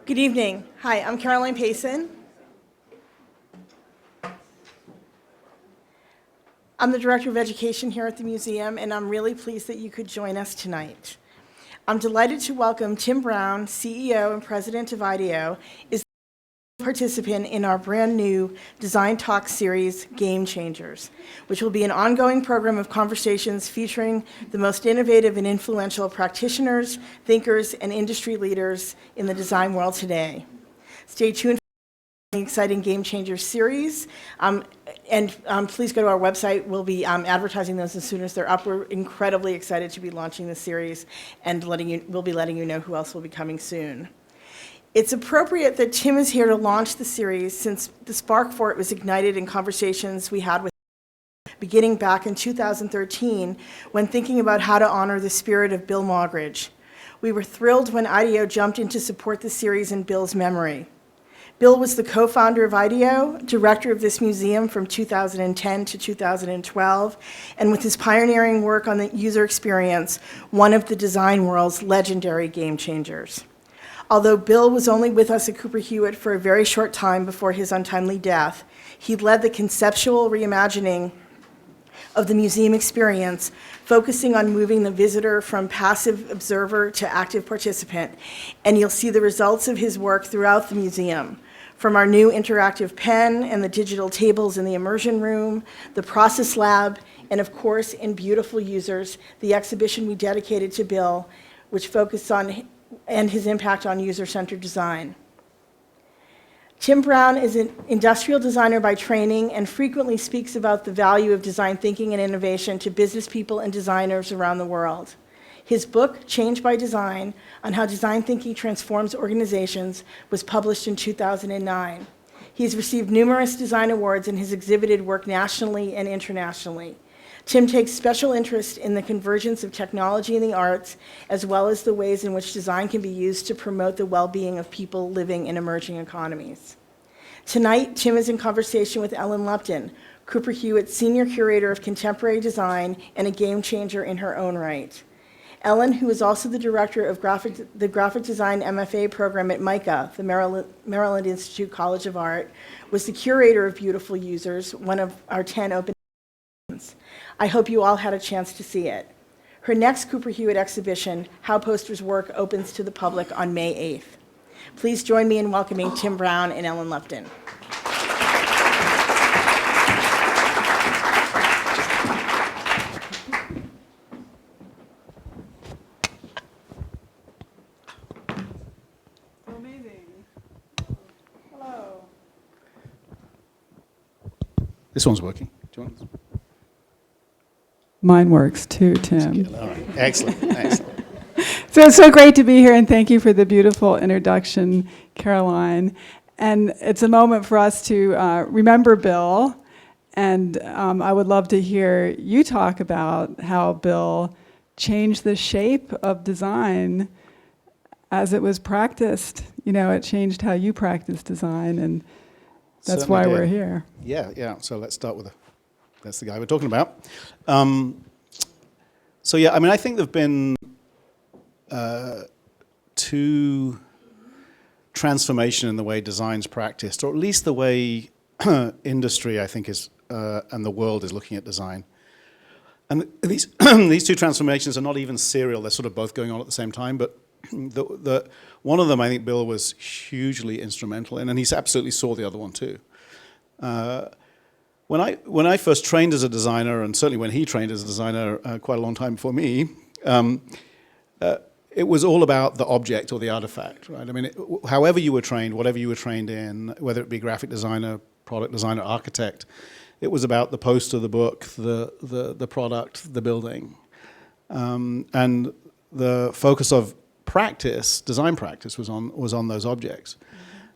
Good evening. Hi, I'm Caroline Payson. I'm the Director of Education here at the museum, and I'm really pleased that you could join us tonight. I'm delighted to welcome Tim Brown, CEO and President of IDEO, is a participant in our brand new Design Talk series, Game Changers, which will be an ongoing program of conversations featuring the most innovative and influential practitioners, thinkers, and industry leaders in the design world today. Stay tuned for the exciting Game Changers series, and please go to our website. We'll be advertising those as soon as they're up. We're incredibly excited to be launching the series, and we'll be letting you know who else will be coming soon. It's appropriate that Tim is here to launch the series since the spark for it was ignited in conversations we had with him beginning back in 2013 when thinking about how to honor the spirit of Bill Moggridge. We were thrilled when IDEO jumped in to support the series in Bill's memory. Bill was the co-founder of IDEO, director of this museum from 2010 to 2012, and with his pioneering work on the user experience, one of the design world's legendary game changers. Although Bill was only with us at Cooper Hewitt for a very short time before his untimely death, he led the conceptual reimagining of the museum experience, focusing on moving the visitor from passive observer to active participant, and you'll see the results of his work throughout the museum, from our new interactive pen and the digital tables in the immersion room, the process lab, and of course, in Beautiful Users, the exhibition we dedicated to Bill, which focused on and his impact on user-centered design. Tim Brown is an industrial designer by training and frequently speaks about the value of design thinking and innovation to business people and designers around the world. His book, Change by Design, on how design thinking transforms organizations, was published in 2009. He's received numerous design awards and has exhibited work nationally and internationally. Tim takes special interest in the convergence of technology and the arts, as well as the ways in which design can be used to promote the well-being of people living in emerging economies. Tonight, Tim is in conversation with Ellen Lupton, Cooper Hewitt's Senior Curator of Contemporary Design and a game changer in her own right. Ellen, who is also the director of the Graphic Design MFA program at MICA, the Maryland Institute College of Art, was the curator of Beautiful Users, one of our 10 open. I hope you all had a chance to see it. Her next Cooper Hewitt exhibition, How Posters Work, opens to the public on May 8th. Please join me in welcoming Tim Brown and Ellen Lupton. Amazing. Hello. This one's working. Do you want this? Mine works too, Tim. All right. Excellent. Excellent. So it's so great to be here, and thank you for the beautiful introduction, Caroline. And it's a moment for us to remember Bill, and I would love to hear you talk about how Bill changed the shape of design as it was practiced. You know, it changed how you practice design, and that's Certainly why did. we're here. Yeah. So let's start with that's the guy we're talking about. So yeah, I mean, I think there've been two transformation in the way design's practiced, or at least the way industry, I think, is and the world is looking at design. And these these two transformations are not even serial; they're sort of both going on at the same time. But the one of them, I think, Bill was hugely instrumental in, and he absolutely saw the other one too. When I first trained as a designer, and certainly when he trained as a designer quite a long time before me, it was all about the object or the artifact, right? I mean, however you were trained, whatever you were trained in, whether it be graphic designer, product designer, architect, it was about the poster, the book, the product, the building. And the focus of practice, design practice, was on those objects.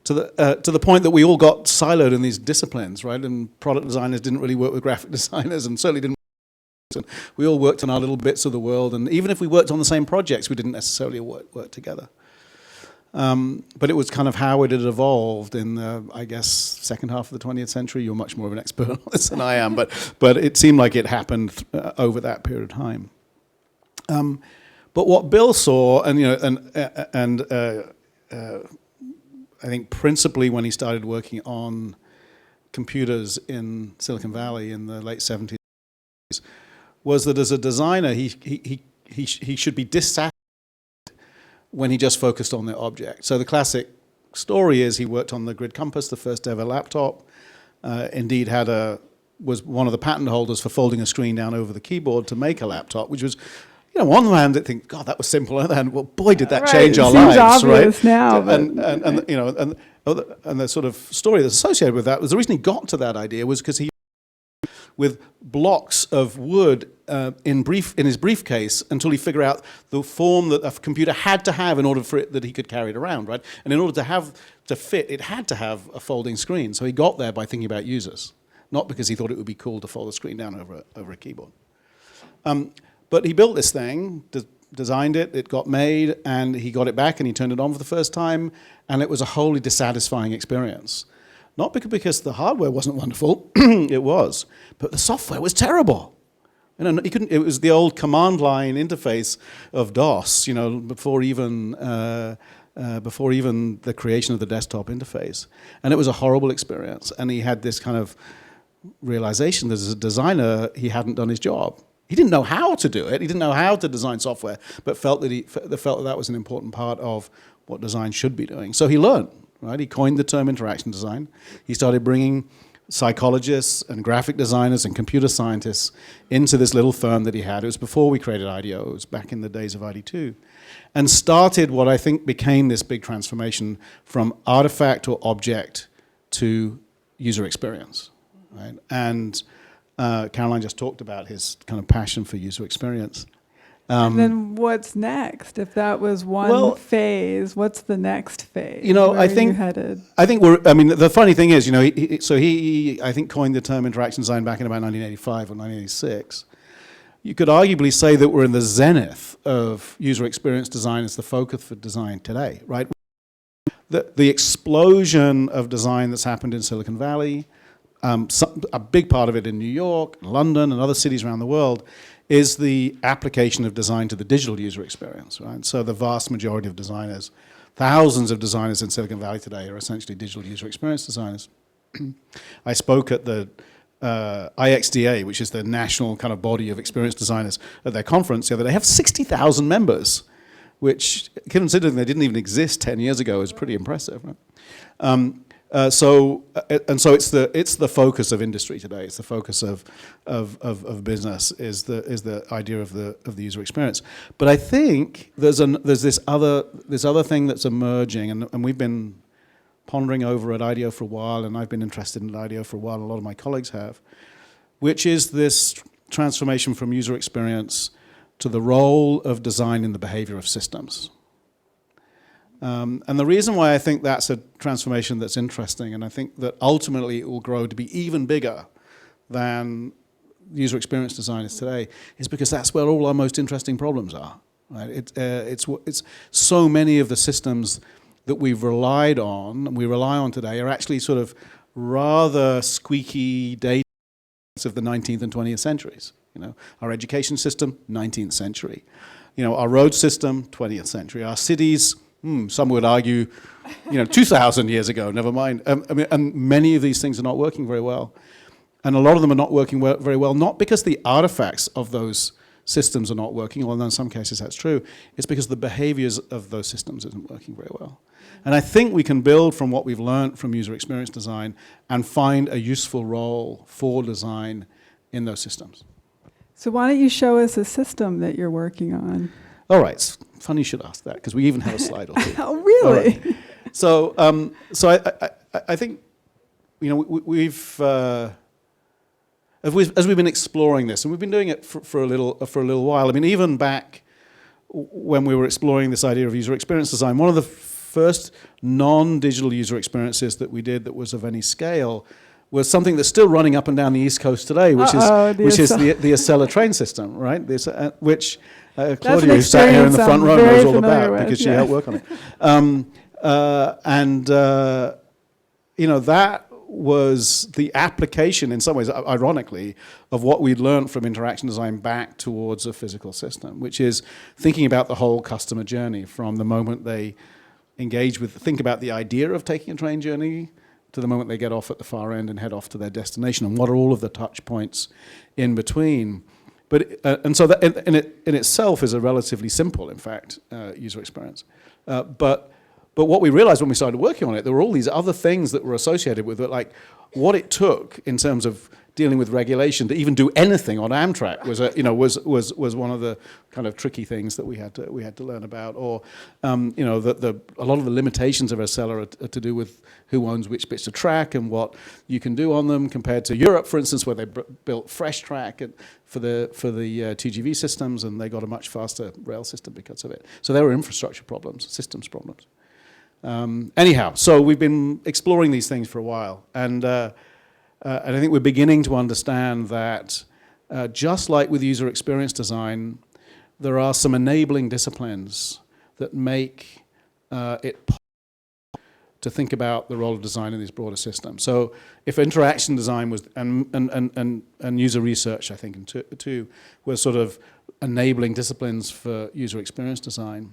To the point that we all got siloed in these disciplines, right? And product designers didn't really work with graphic designers, and certainly didn't. And we all worked on our little bits of the world, and even if we worked on the same projects, we didn't necessarily work together. But it was kind of how it had evolved in the, I guess, second half of the 20th century. You're much more of an expert on this than I am, but it seemed like it happened over that period of time. But what Bill saw, and I think principally when he started working on computers in Silicon Valley in the late 70s, was that as a designer, he should be dissatisfied when he just focused on the object. So the classic story is he worked on the Grid Compass, the first ever laptop. Indeed was one of the patent holders for folding a screen down over the keyboard to make a laptop, which was, on one hand, I think, God, that was simple, and then, well, boy, did that change our Seems lives, obvious right? now, And the sort of story that's associated with that was the reason he got to that idea was because he, with blocks of wood in his briefcase until he figured out the form that a computer had to have in order for it that he could carry it around, right? And in order to fit, it had to have a folding screen. So he got there by thinking about users, not because he thought it would be cool to fold the screen down over a keyboard. But he built this thing, designed it, it got made, and he got it back and he turned it on for the first time, and it was a wholly dissatisfying experience. Not because the hardware wasn't wonderful, it was, but the software was terrible. It was the old command line interface of DOS, before even the creation of the desktop interface. And it was a horrible experience. And he had this kind of realization that as a designer, he hadn't done his job. He didn't know how to do it. He didn't know how to design software, but felt that was an important part of what design should be doing. So he learned, right? He coined the term interaction design. He started bringing psychologists and graphic designers and computer scientists into this little firm that he had. It was before we created IDEO. It was back in the days of IDEO. And started what I think became this big transformation from artifact or object to user experience, right? And Caroline just talked about his kind of passion for user experience. And then what's next? If that was one phase, what's the next phase? Where I think are you headed? I think the funny thing is, he I think coined the term interaction design back in about 1985 or 1986. You could arguably say that we're in the zenith of user experience design as the focus for design today, right? The explosion of design that's happened in Silicon Valley, a big part of it in New York, London, and other cities around the world, is the application of design to the digital user experience, right? So the vast majority of designers, thousands of designers in Silicon Valley today are essentially digital user experience designers. I spoke at the IXDA, which is the national kind of body of experience designers, at their conference the other day. They have 60,000 members, which, considering they didn't even exist 10 years ago, is pretty impressive, right? So it's the focus of industry today. It's the focus of business is the idea of the user experience. But I think there's this other thing that's emerging, and we've been pondering over at IDEO for a while, and I've been interested in IDEO for a while, and a lot of my colleagues have, which is this transformation from user experience to the role of design in the behavior of systems. And the reason why I think that's a transformation that's interesting, and I think that ultimately it will grow to be even bigger than user experience design is today, is because that's where all our most interesting problems are. Right? It's so many of the systems that we've relied on, and we rely on today, are actually sort of rather squeaky data of the 19th and 20th centuries. Our education system, 19th century. Our road system, 20th century. Our cities, some would argue, 2,000 years ago, never mind. And many of these things are not working very well. And a lot of them are not working very well, not because the artifacts of those systems are not working, although in some cases that's true. It's because the behaviors of those systems isn't working very well. And I think we can build from what we've learned from user experience design and find a useful role for design in those systems. So why don't you show us a system that you're working on? All right, it's funny you should ask that, because we even have a slide or two. Oh, really? Right. So I think, we've as we've been exploring this, and we've been doing it for a little while. I mean, even back when we were exploring this idea of user experience design, one of the first non-digital user experiences that we did that was of any scale was something that's still running up and down the East Coast today, which is the Acela train system, right? Which Claudia, who sat here in the front row, knows all about because she helped work on it. That was the application, in some ways, ironically, of what we'd learned from interaction design back towards a physical system, which is thinking about the whole customer journey from the moment they think about the idea of taking a train journey to the moment they get off at the far end and head off to their destination, and what are all of the touch points in between. But and so that in itself is a relatively simple, in fact, user experience. But what we realized when we started working on it, there were all these other things that were associated with it, like what it took in terms of dealing with regulation to even do anything on Amtrak was one of the kind of tricky things that we had to learn about. Or a lot of the limitations of Acela are to do with who owns which bits of track and what you can do on them, compared to Europe, for instance, where they built fresh track for the TGV systems, and they got a much faster rail system because of it. So there were infrastructure problems, systems problems. Anyhow, so we've been exploring these things for a while, and I think we're beginning to understand that just like with user experience design, there are some enabling disciplines that make it possible to think about the role of design in these broader systems. So if interaction design was, and user research, I think, too, were sort of enabling disciplines for user experience design,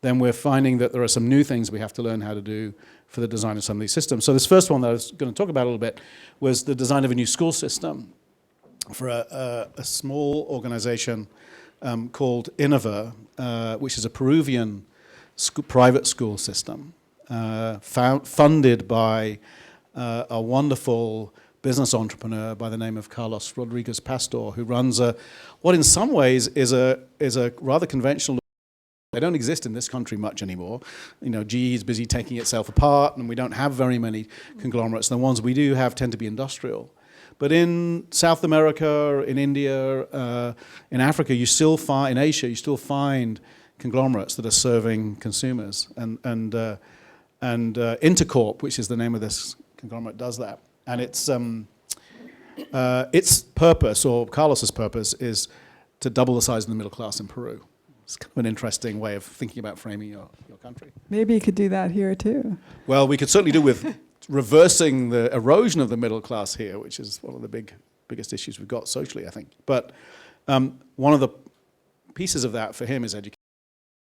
then we're finding that there are some new things we have to learn how to do for the design of some of these systems. So this first one that I was going to talk about a little bit was the design of a new school system for a small organization called Innova, which is a Peruvian private school system funded by a wonderful business entrepreneur by the name of Carlos Rodriguez Pastor, who runs what in some ways is a rather conventional. They don't exist in this country much anymore. GE is busy taking itself apart, and we don't have very many conglomerates. The ones we do have tend to be industrial. But in South America, in India, in Africa, in Asia, you still find conglomerates that are serving consumers. And Intercorp, which is the name of this conglomerate, does that. And its purpose, or Carlos's purpose, is to double the size of the middle class in Peru. It's kind of an interesting way of thinking about framing your country. Maybe you could do that here too. Well, we could certainly do with reversing the erosion of the middle class here, which is one of the biggest issues we've got socially, I think. But one of the pieces of that for him is education.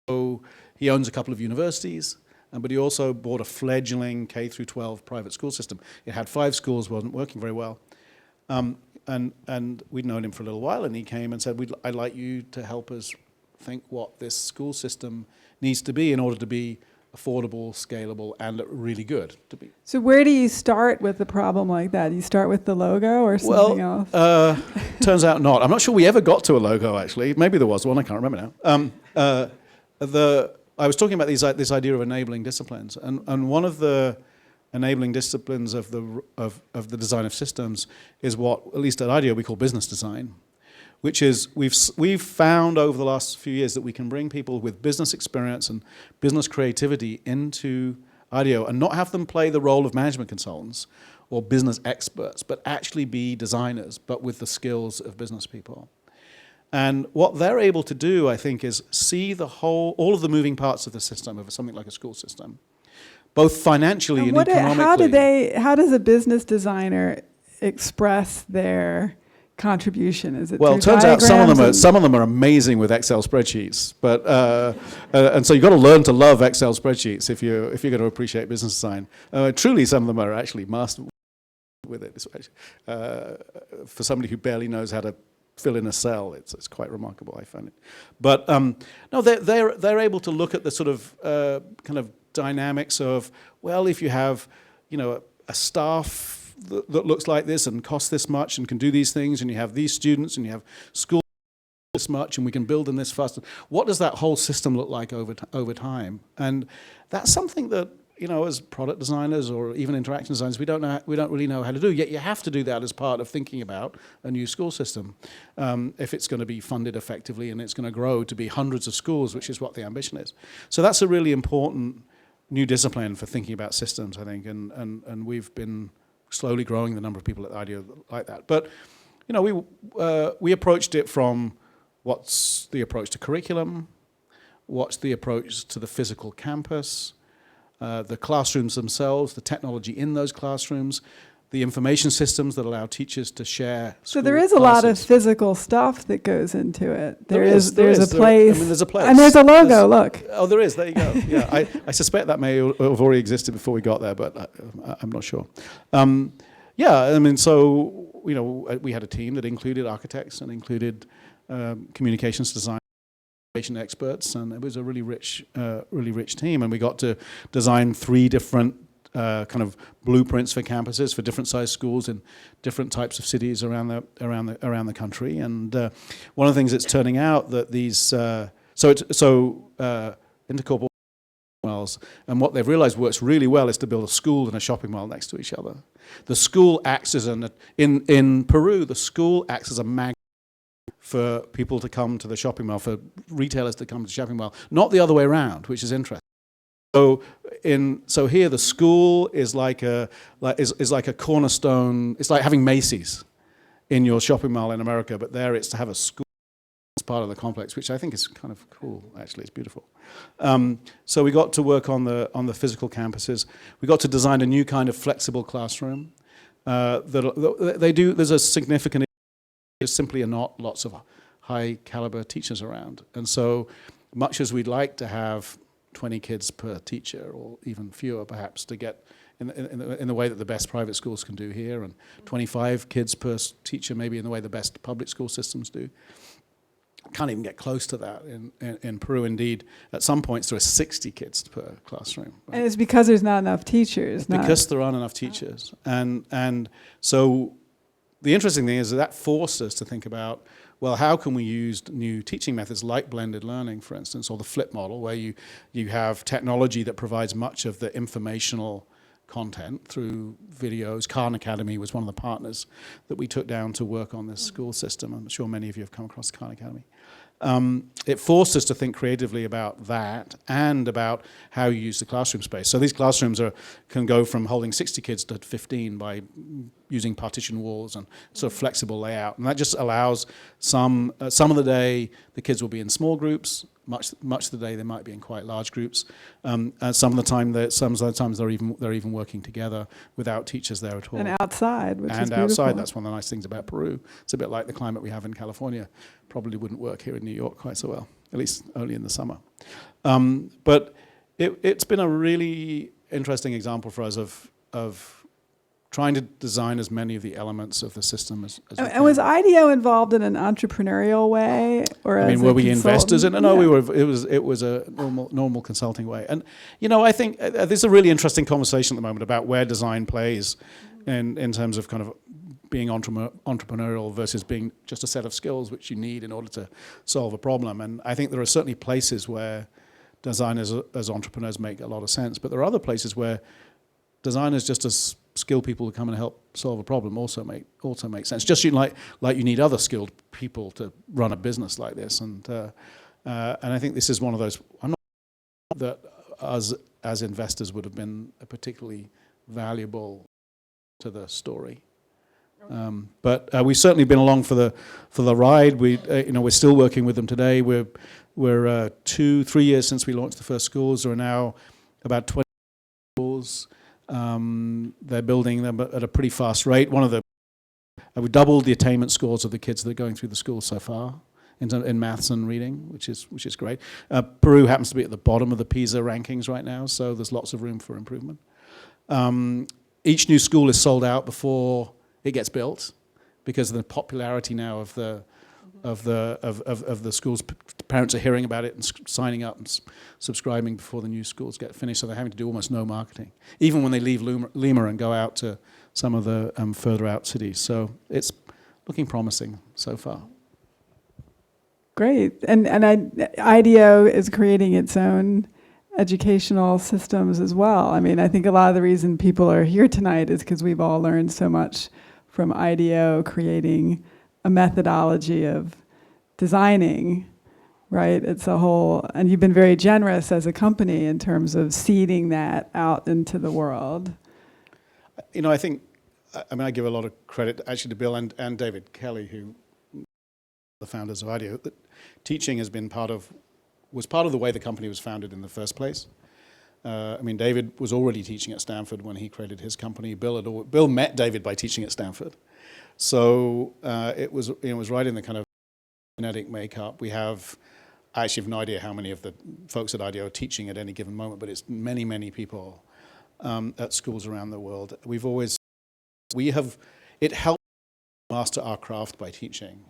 So he owns a couple of universities, but he also bought a fledgling K through 12 private school system. It had 5 schools, wasn't working very well. And we'd known him for a little while, and he came and said, I'd like you to help us think what this school system needs to be in order to be affordable, scalable, and really good to be. So where do you start with a problem like that? Do you start with the logo or something else? Turns out not. I'm not sure we ever got to a logo, actually. Maybe there was one, I can't remember now. I was talking about this idea of enabling disciplines, and one of the enabling disciplines of the design of systems is what, at least at IDEO, we call business design, which is we've found over the last few years that we can bring people with business experience and business creativity into IDEO and not have them play the role of management consultants or business experts, but actually be designers, but with the skills of business people. And what they're able to do, I think, is see all of the moving parts of the system, of something like a school system, both financially and economically. How does a business designer express their contribution? Is it well? It turns out some of them are amazing with Excel spreadsheets, but and so you've got to learn to love Excel spreadsheets if you're going to appreciate business design. Truly, some of them are actually master with it. For somebody who barely knows how to fill in a cell, it's quite remarkable, I find it. But no, they're able to look at the sort of kind of dynamics of, well, if you have a staff that looks like this and costs this much and can do these things, and you have these students and you have school this much and we can build them this fast. What does that whole system look like over time? And that's something that, as product designers or even interaction designers, we don't really know how to do. Yet you have to do that as part of thinking about a new school system if it's going to be funded effectively and it's going to grow to be hundreds of schools, which is what the ambition is. So that's a really important new discipline for thinking about systems, I think, and we've been slowly growing the number of people at IDEO like that. But we approached it from what's the approach to curriculum, what's the approach to the physical campus, the classrooms themselves, the technology in those classrooms, the information systems that allow teachers to share. So there is a lot of physical stuff that goes into it. There's a place. There's a place. And there's a logo, look. Oh, there is. There you go. Yeah, I suspect that may have already existed before we got there, but I'm not sure. Yeah, I mean, so, we had a team that included architects and included communications design experts, and it was a really rich team, and we got to design 3 different kind of blueprints for campuses for different sized schools in different types of cities around the country. And one of the things that's turning out that these intercorporate malls, and what they've realized works really well is to build a school and a shopping mall next to each other. The school acts as in Peru, the school acts as a magnet for people to come to the shopping mall, for retailers to come to the shopping mall, not the other way around, which is interesting. So here the school is like a cornerstone. It's like having Macy's in your shopping mall in America, but there it's to have a school as part of the complex, which I think is kind of cool. Actually, it's beautiful. So we got to work on the physical campuses. We got to design a new kind of flexible classroom. There's a significant. There simply are not lots of high caliber teachers around, and so much as we'd like to have 20 kids per teacher, or even fewer perhaps, to get in the way that the best private schools can do here, and 25 kids per teacher maybe in the way the best public school systems do. Can't even get close to that in Peru. Indeed, at some points there are 60 kids per classroom. Right? And it's because there's not enough teachers. Because there aren't enough teachers. And so the interesting thing is that forced us to think about, well, how can we use new teaching methods like blended learning, for instance, or the flip model, where you have technology that provides much of the informational content through videos. Khan Academy was one of the partners that we took down to work on this school system. I'm sure many of you have come across Khan Academy. It forced us to think creatively about that and about how you use the classroom space. So these classrooms can go from holding 60 kids to 15 by using partition walls and sort of flexible layout. And that just allows some of the day the kids will be in small groups. Much of the day they might be in quite large groups. And some of the times they're even working together without teachers there at all. And outside, which is beautiful. And outside, that's one of the nice things about Peru. It's a bit like the climate we have in California. Probably wouldn't work here in New York quite so well, at least only in the summer. But it's been a really interesting example for us of trying to design as many of the elements of the system as we can. And was IDEO involved in an entrepreneurial way, or I mean, as were a we investors in it? No, yeah. we were. It was a normal consulting way. And I think there's a really interesting conversation at the moment about where design plays in terms of kind of being entrepreneurial versus being just a set of skills which you need in order to solve a problem. And I think there are certainly places where designers as entrepreneurs make a lot of sense, but there are other places where designers just as skilled people who come and help solve a problem also make sense. Just like you need other skilled people to run a business like this, and I think this is one of those. I'm not that us as investors would have been particularly valuable to the story, but we've certainly been along for the ride. We're still working with them today. We're 2-3 years since we launched the first schools. There are now about 20 schools. They're building them at a pretty fast rate. We doubled the attainment scores of the kids that are going through the school so far in maths and reading, which is great. Peru happens to be at the bottom of the PISA rankings right now, so there's lots of room for improvement. Each new school is sold out before it gets built because of the popularity now of the schools. Parents are hearing about it and signing up and subscribing before the new schools get finished, so they're having to do almost no marketing, even when they leave Lima and go out to some of the further out cities. So it's looking promising so far. Great. And IDEO is creating its own educational systems as well. I mean, I think a lot of the reason people are here tonight is because we've all learned so much from IDEO creating a methodology of designing, right? It's a whole, and you've been very generous as a company in terms of seeding that out into the world. I think, I give a lot of credit actually to Bill and David Kelly, who the founders of IDEO, that teaching has been was part of the way the company was founded in the first place. I mean, David was already teaching at Stanford when he created his company. Bill met David by teaching at Stanford. So it was right in the kind of genetic makeup. I actually have no idea how many of the folks at IDEO are teaching at any given moment, but it's many, many people at schools around the world. It helped master our craft by teaching.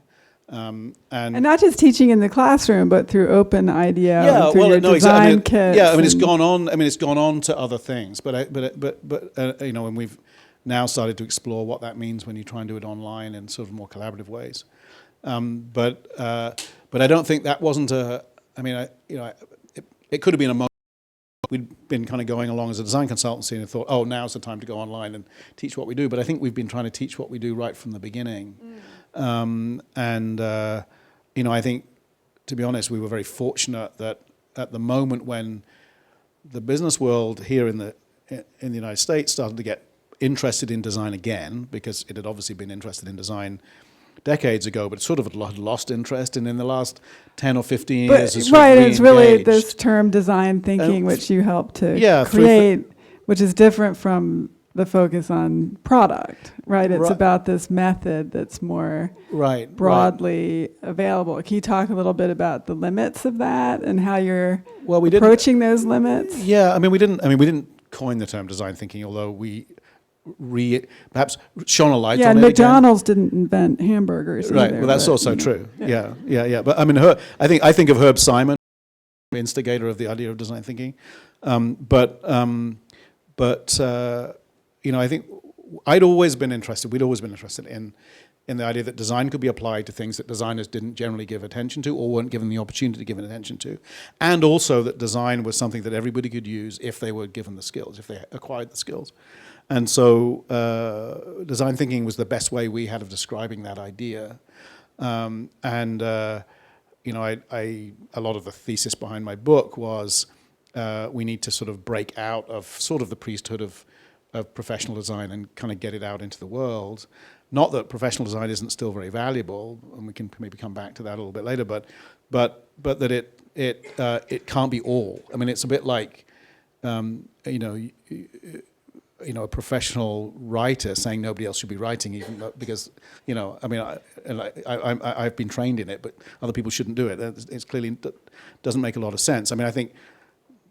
And not just teaching in the classroom, but through open IDEO, through your design kits. Yeah, I mean, it's gone on. I mean, it's gone on to other things. But you know, and we've now started to explore what that means when you try and do it online in sort of more collaborative ways. But I don't think that wasn't a. I mean, it could have been a moment. We'd been kind of going along as a design consultancy and thought, oh, now's the time to go online and teach what we do. But I think we've been trying to teach what we do right from the beginning. You know, I think, to be honest, we were very fortunate that at the moment when the business world here in the United States started to get interested in design again, because it had obviously been interested in design decades ago, but it sort of had lost interest, and in the last 10 or 15 years, it's right, it's really this term design thinking, which you helped to create, which is different from the focus on product, right? It's about this method that's more broadly available. Can you talk a little bit about the limits of that and how you're approaching those limits? Yeah, I mean, we didn't coin the term design thinking, although we perhaps shone a light on it. Yeah, McDonald's didn't invent hamburgers either. Right, well, that's also true. Yeah. But I mean, I think of Herb Simon, instigator of the idea of design thinking. You know, I think we'd always been interested in the idea that design could be applied to things that designers didn't generally give attention to or weren't given the opportunity to give attention to. And also that design was something that everybody could use if they were given the skills, if they acquired the skills. And so design thinking was the best way we had of describing that idea. You know, a lot of the thesis behind my book was we need to sort of break out of sort of the priesthood of professional design and kind of get it out into the world. Not that professional design isn't still very valuable, and we can maybe come back to that a little bit later, but that it can't be all. I mean, it's a bit like you know, a professional writer saying nobody else should be writing, even though, because, you know, I mean, I've been trained in it, but other people shouldn't do it. It's clearly doesn't make a lot of sense. I mean, I think,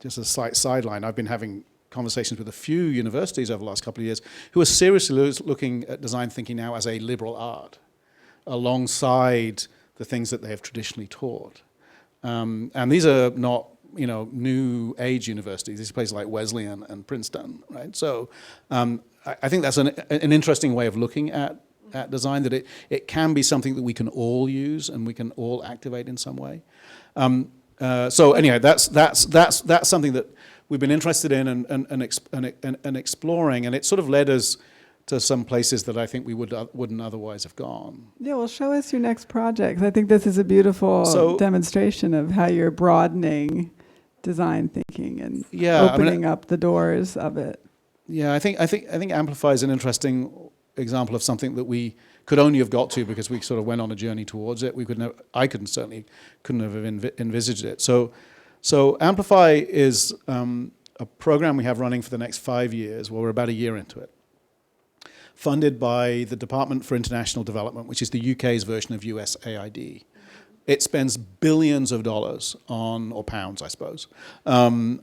just a slight sideline, I've been having conversations with a few universities over the last couple of years who are seriously looking at design thinking now as a liberal art, alongside the things that they have traditionally taught. And these are not, you know, new age universities. These are places like Wesleyan and Princeton, right? So I think that's an interesting way of looking at design, that it can be something that we can all use and we can all activate in some way. So anyway, that's something that we've been interested in and exploring, and it sort of led us to some places that I think we wouldn't otherwise have gone. Yeah, well, show us your next project. I think this is a beautiful demonstration of how you're broadening design thinking and opening up the doors of it. Yeah, I think Amplify is an interesting example of something that we could only have got to because we sort of went on a journey towards it. I certainly couldn't have envisaged it. So Amplify is a program we have running for the next 5 years. Well, we're about a year into it. Funded by the Department for International Development, which is the UK's version of USAID. It spends billions of dollars or pounds, I suppose, on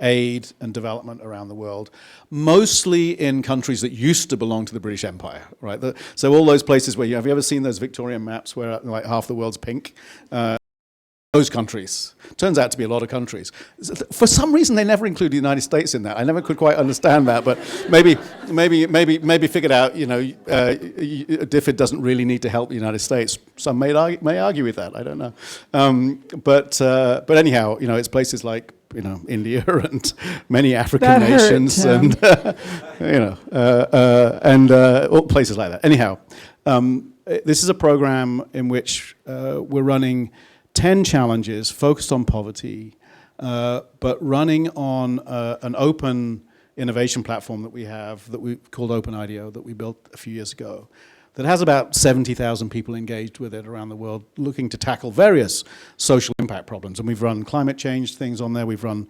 aid and development around the world, mostly in countries that used to belong to the British Empire, right? So all those places where have you ever seen those Victorian maps where like half the world's pink? Those countries. Turns out to be a lot of countries. For some reason, they never include the United States in that. I never could quite understand that, but maybe figured out, you know, DFID doesn't really need to help the United States. Some may argue with that. I don't know. But anyhow, you know, it's places like, you know, India and many African nations, and you know, all places like that. Anyhow, this is a program in which we're running 10 challenges focused on poverty, but running on an open innovation platform that we have that we called Open IDEO that we built a few years ago, that has about 70,000 people engaged with it around the world, looking to tackle various social impact problems. And we've run climate change things on there, we've run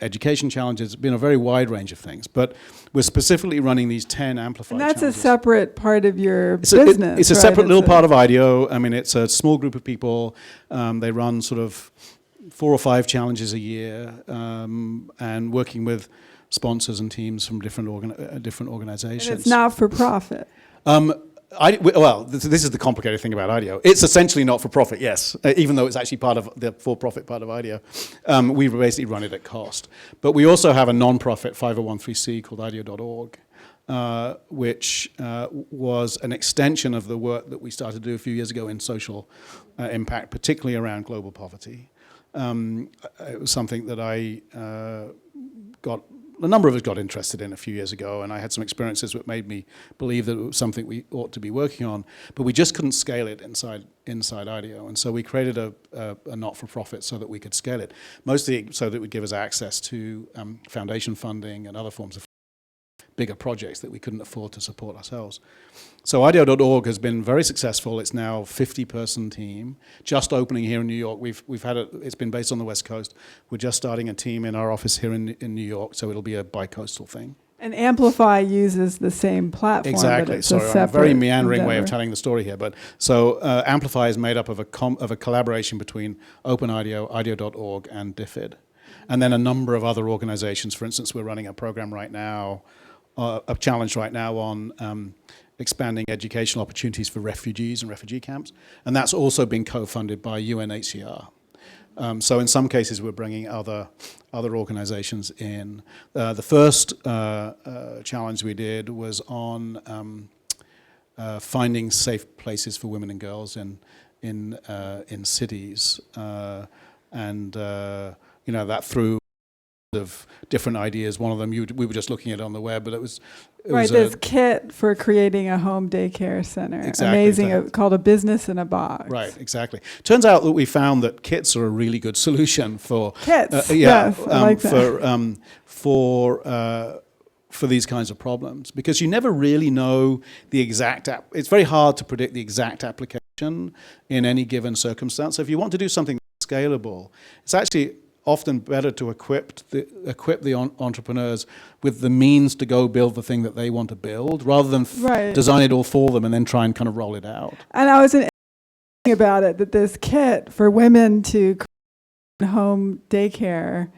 education challenges, it's been a very wide range of things. But we're specifically running these 10 Amplify And that's challenges. a separate part of your business, It's a right? separate little part of IDEO. I mean, it's a small group of people. They run sort of 4 or 5 challenges a year, and working with sponsors and teams from different organizations. And it's not for profit. This is the complicated thing about IDEO. It's essentially not for profit, yes, even though it's actually part of the for-profit part of IDEO. We basically run it at cost. But we also have a non-profit 501(c) called IDEO.org, which was an extension of the work that we started to do a few years ago in social impact, particularly around global poverty. It was something that a number of us got interested in a few years ago, and I had some experiences that made me believe that it was something we ought to be working on, but we just couldn't scale it inside IDEO, and so we created a not-for-profit so that we could scale it, mostly so that it would give us access to foundation funding and other forms of bigger projects that we couldn't afford to support ourselves. So IDEO.org has been very successful. It's now a 50-person team, just opening here in New York. It's been based on the West Coast. We're just starting a team in our office here in New York, so it'll be a bi-coastal thing. And Amplify uses the same platform. Exactly. But it's Sorry, a I'm separate a very meandering way of endeavor. telling the story here. But so Amplify is made up of a collaboration between OpenIDEO, IDEO.org, and DFID, and then a number of other organizations. For instance, we're running a program right now, a challenge right now on expanding educational opportunities for refugees and refugee camps, and that's also been co-funded by UNHCR. So in some cases, we're bringing other organizations in. The first challenge we did was on finding safe places for women and girls in cities, and that through of different ideas. One of them we were just looking at on the web, but it was this kit for creating a home daycare center. Exactly, Amazing, called A Business in a Box. Right, exactly. Turns out that we found that kits are a really good solution for Kits, yes, I like that. For these kinds of problems, because you never really know the exact it's very hard to predict the exact application in any given circumstance. So if you want to do something scalable, it's actually often better to equip the entrepreneurs with the means to go build the thing that they want to build, rather than design it all for them and then try and kind of roll it out. And I was thinking about it, that this kit for women to create home daycare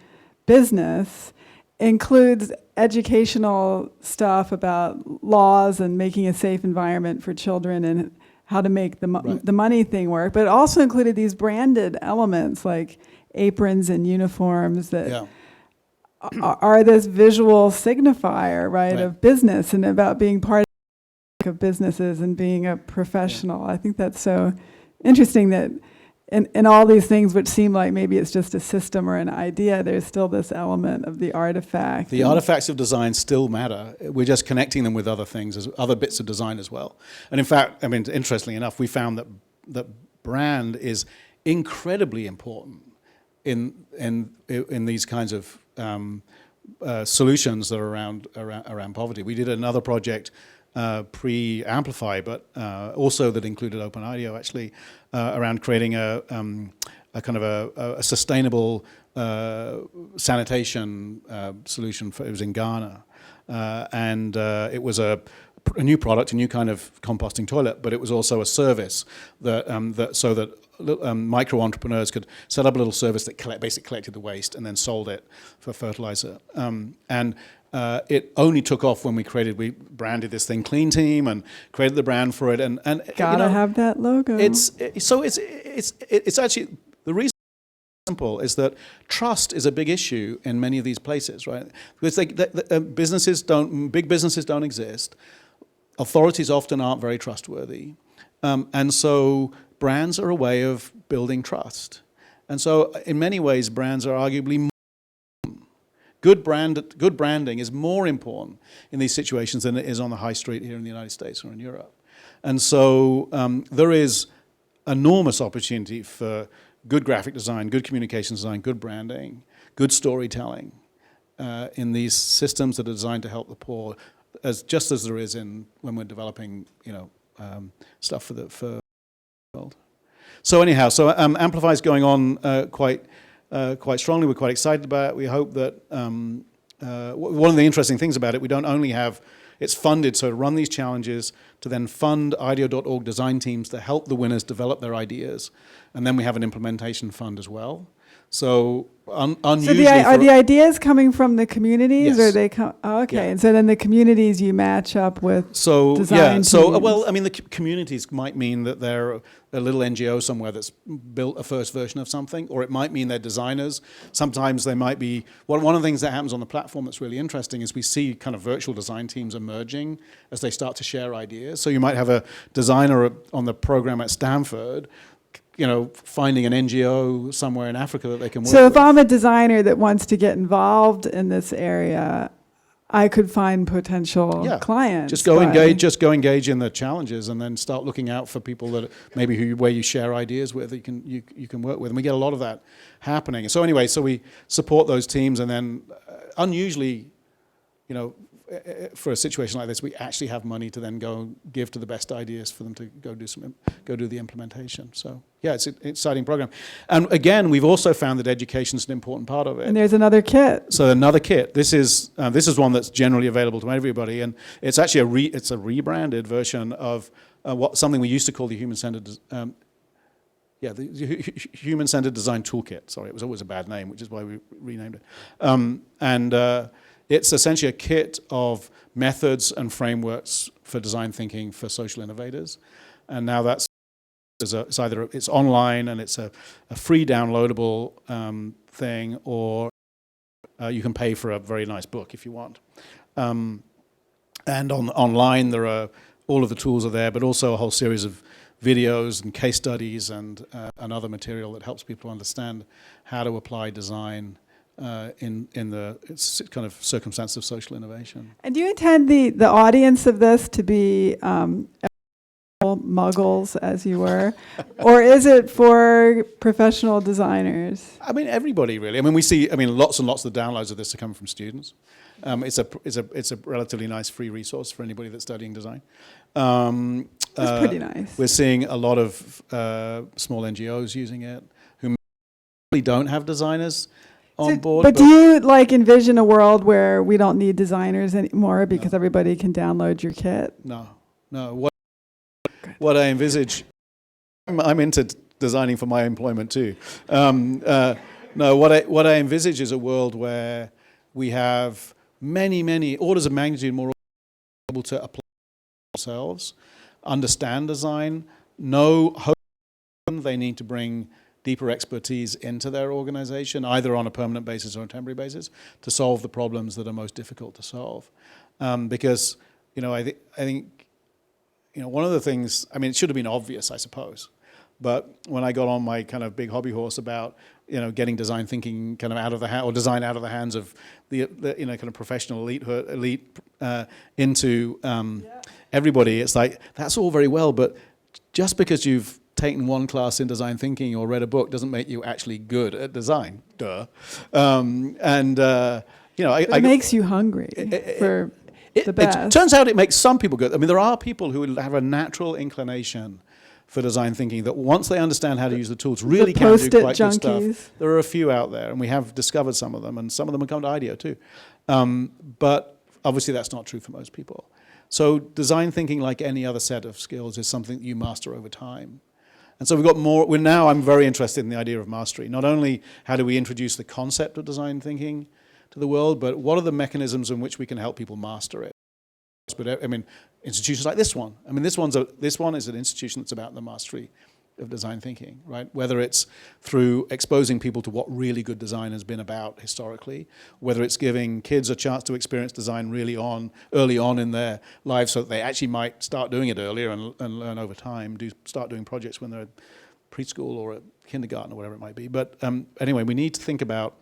business includes educational stuff about laws and making a safe environment for children and how to make the money thing work, but it also included these branded elements like aprons and uniforms that are this visual signifier, right, of business and about being part of businesses and being a professional. I think that's so interesting that in all these things which seem like maybe it's just a system or an idea, there's still this element of the artifact. The artifacts of design still matter. We're just connecting them with other things, as other bits of design as well. And in fact, I mean, interestingly enough, we found that brand is incredibly important in these kinds of solutions that are around poverty. We did another project pre-Amplify, but also that included OpenIDEO actually, around creating a kind of a sustainable sanitation solution. It was in Ghana, and it was a new product, a new kind of composting toilet, but it was also a service so that micro entrepreneurs could set up a little service that basically collected the waste and then sold it for fertilizer. And it only took off when we branded this thing Clean Team and created the brand for it. And gotta have that logo. It's actually the reason. Simple is that trust is a big issue in many of these places, right? Because big businesses don't exist. Authorities often aren't very trustworthy, and so brands are a way of building trust. And so, in many ways, brands are arguably more important. Good branding is more important in these situations than it is on the high street here in the United States or in Europe. And so, there is enormous opportunity for good graphic design, good communications design, good branding, good storytelling in these systems that are designed to help the poor, just as there is when we're developing, stuff for the world. So anyhow, Amplify is going on quite strongly. We're quite excited about it. We hope that one of the interesting things about it, we don't only have it's funded so to run these challenges, to then fund IDEO.org design teams to help the winners develop their ideas, and then we have an implementation fund as well. So unusually, are the ideas coming from the communities, Yes. or they come? Oh, okay, Yeah. and so then the communities you match up with. Design teams. Well, I mean, the communities might mean that they're a little NGO somewhere that's built a first version of something, or it might mean they're designers. Sometimes they might be. One of the things that happens on the platform that's really interesting is we see kind of virtual design teams emerging as they start to share ideas. So you might have a designer on the program at Stanford, finding an NGO somewhere in Africa that they can work with. So if I'm a designer that wants to get involved in this area, I could find potential clients. Just go engage in the challenges, and then start looking out for people that maybe where you share ideas with, that you can work with, and we get a lot of that happening. So anyway, we support those teams, and then unusually, for a situation like this, we actually have money to then go give to the best ideas for them to go do the implementation. So yeah, it's an exciting program. And again, we've also found that education is an important part of it. And there's another kit. So another kit. This is one that's generally available to everybody, and it's actually it's a rebranded version of something we used to call the human-centered. The human-centered design toolkit. Sorry, it was always a bad name, which is why we renamed it. It's essentially a kit of methods and frameworks for design thinking for social innovators, and now it's online, and it's a free downloadable thing, or you can pay for a very nice book if you want. And online there are all of the tools are there, but also a whole series of videos and case studies and other material that helps people understand how to apply design in the kind of circumstance of social innovation. And do you intend the audience of this to be muggles, as you were, or is it for professional designers? I mean, everybody really. I mean, we see. I mean, lots and lots of the downloads of this are coming from students. It's a relatively nice free resource for anybody that's studying design. That's pretty nice. We're seeing a lot of small NGOs using it who really don't have designers on board. But do you envision a world where we don't need designers anymore because everybody can download your kit? No. What I envisage, I'm into designing for my employment too. What I envisage is a world where we have many orders of magnitude more able to apply themselves, understand design, know they need to bring deeper expertise into their organization, either on a permanent basis or a temporary basis, to solve the problems that are most difficult to solve. Because, I think, one of the things, I mean, it should have been obvious, I suppose, but when I got on my kind of big hobby horse about, getting design thinking kind of out of the hand, or design out of the hands of the kind of professional elite into everybody, it's like, that's all very well, but just because you've taken one class in design thinking or read a book doesn't make you actually good at design. Duh. It makes you hungry for the best. It turns out it makes some people good. I mean, there are people who have a natural inclination for design thinking that once they understand how to use the tools, really can do quite good stuff. There are a few out there, and we have discovered some of them, and some of them have come to IDEO too. But obviously that's not true for most people. So design thinking, like any other set of skills, is something that you master over time. And so we've got more. I'm very interested in the idea of mastery. Not only how do we introduce the concept of design thinking to the world, but what are the mechanisms in which we can help people master it? But I mean, institutions like this one. I mean, this one is an institution that's about the mastery of design thinking, right? Whether it's through exposing people to what really good design has been about historically, whether it's giving kids a chance to experience design early on in their lives, so that they actually might start doing it earlier and learn over time. Start doing projects when they're at preschool or at kindergarten or whatever it might be. But anyway, we need to think about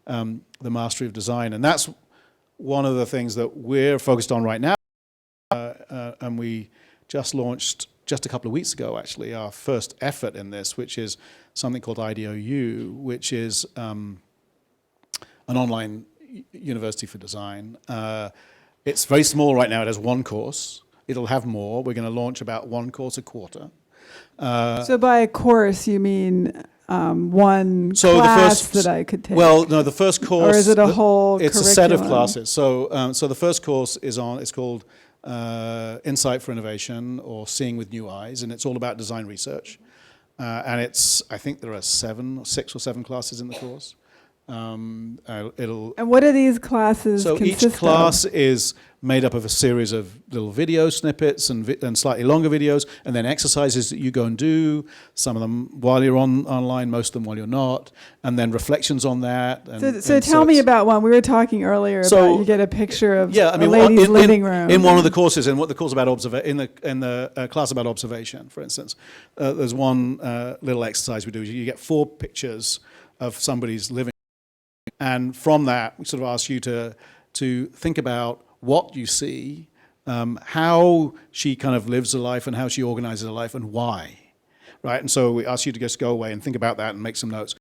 the mastery of design, and that's one of the things that we're focused on right now. And we just launched, just a couple of weeks ago actually, our first effort in this, which is something called IdeoU, which is an online university for design. It's very small right now. It has one course. It'll have more. We're going to launch about one course a quarter. So by a course, you mean one So the class first- that I could take? Well, no, the first course. Or is it a whole It's a set of curriculum? classes. So the first course it's called Insight for Innovation, or Seeing with New Eyes, and it's all about design research. And I think there are 6 or 7 classes in the course. And what do these classes So consist each class of? is made up of a series of little video snippets and slightly longer videos, and then exercises that you go and do, some of them while you're online, most of them while you're not, and then reflections on that. So tell me about one. We were talking earlier about you get a picture of a lady's living room. In one of the courses, in what the course about in the class about observation, for instance, there's one little exercise we do. You get 4 pictures of somebody's living. And from that, we sort of ask you to think about what you see, how she kind of lives her life and how she organizes her life and why, right? And so we ask you to just go away and think about that and make some notes.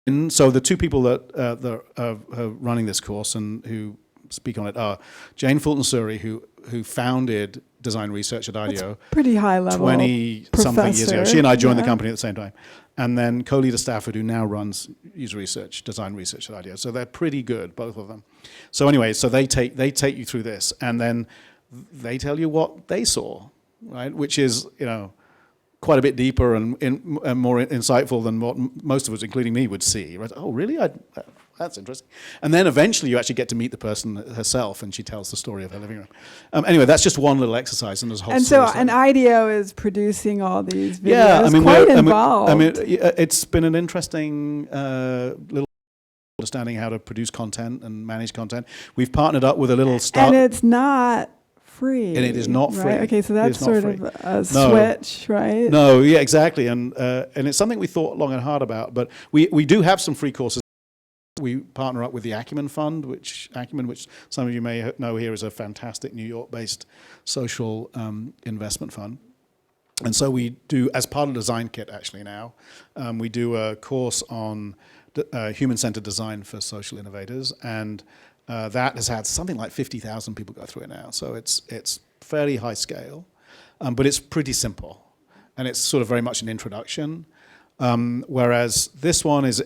And so the 2 people that are running this course and who speak on it are Jane Fulton-Surrey, who founded design research at IDEO. Pretty high level 20-something years ago. professor. She and I joined the Yeah. company at the same time. And then Co-Leader Stafford, who now runs user research, design research at IDEO. So they're pretty good, both of them. So anyway, so they take you through this, and then they tell you what they saw, right? Which is, quite a bit deeper and more insightful than what most of us, including me, would see. Right? Oh, really? That's interesting. And then eventually you actually get to meet the person herself, and she tells the story of her living room. Anyway, that's just one little exercise, and there's a whole And so series an of it. IDEO is producing all these videos. Yeah, I mean, quite involved. It's been an interesting little understanding how to produce content and manage content. We've partnered up with a little start. And it's not free. And it is not right? free. Okay, so It that's is not sort free. of a No. switch, right? No, yeah, exactly, and it's something we thought long and hard about. But we do have some free courses. We partner up with the Acumen Fund, which some of you may know here is a fantastic New York-based social investment fund. And so we do, as part of Design Kit actually now, we do a course on human-centered design for social innovators, and that has had something like 50,000 people go through it now. So it's fairly high scale, but it's pretty simple, and it's sort of very much an introduction. Whereas this one is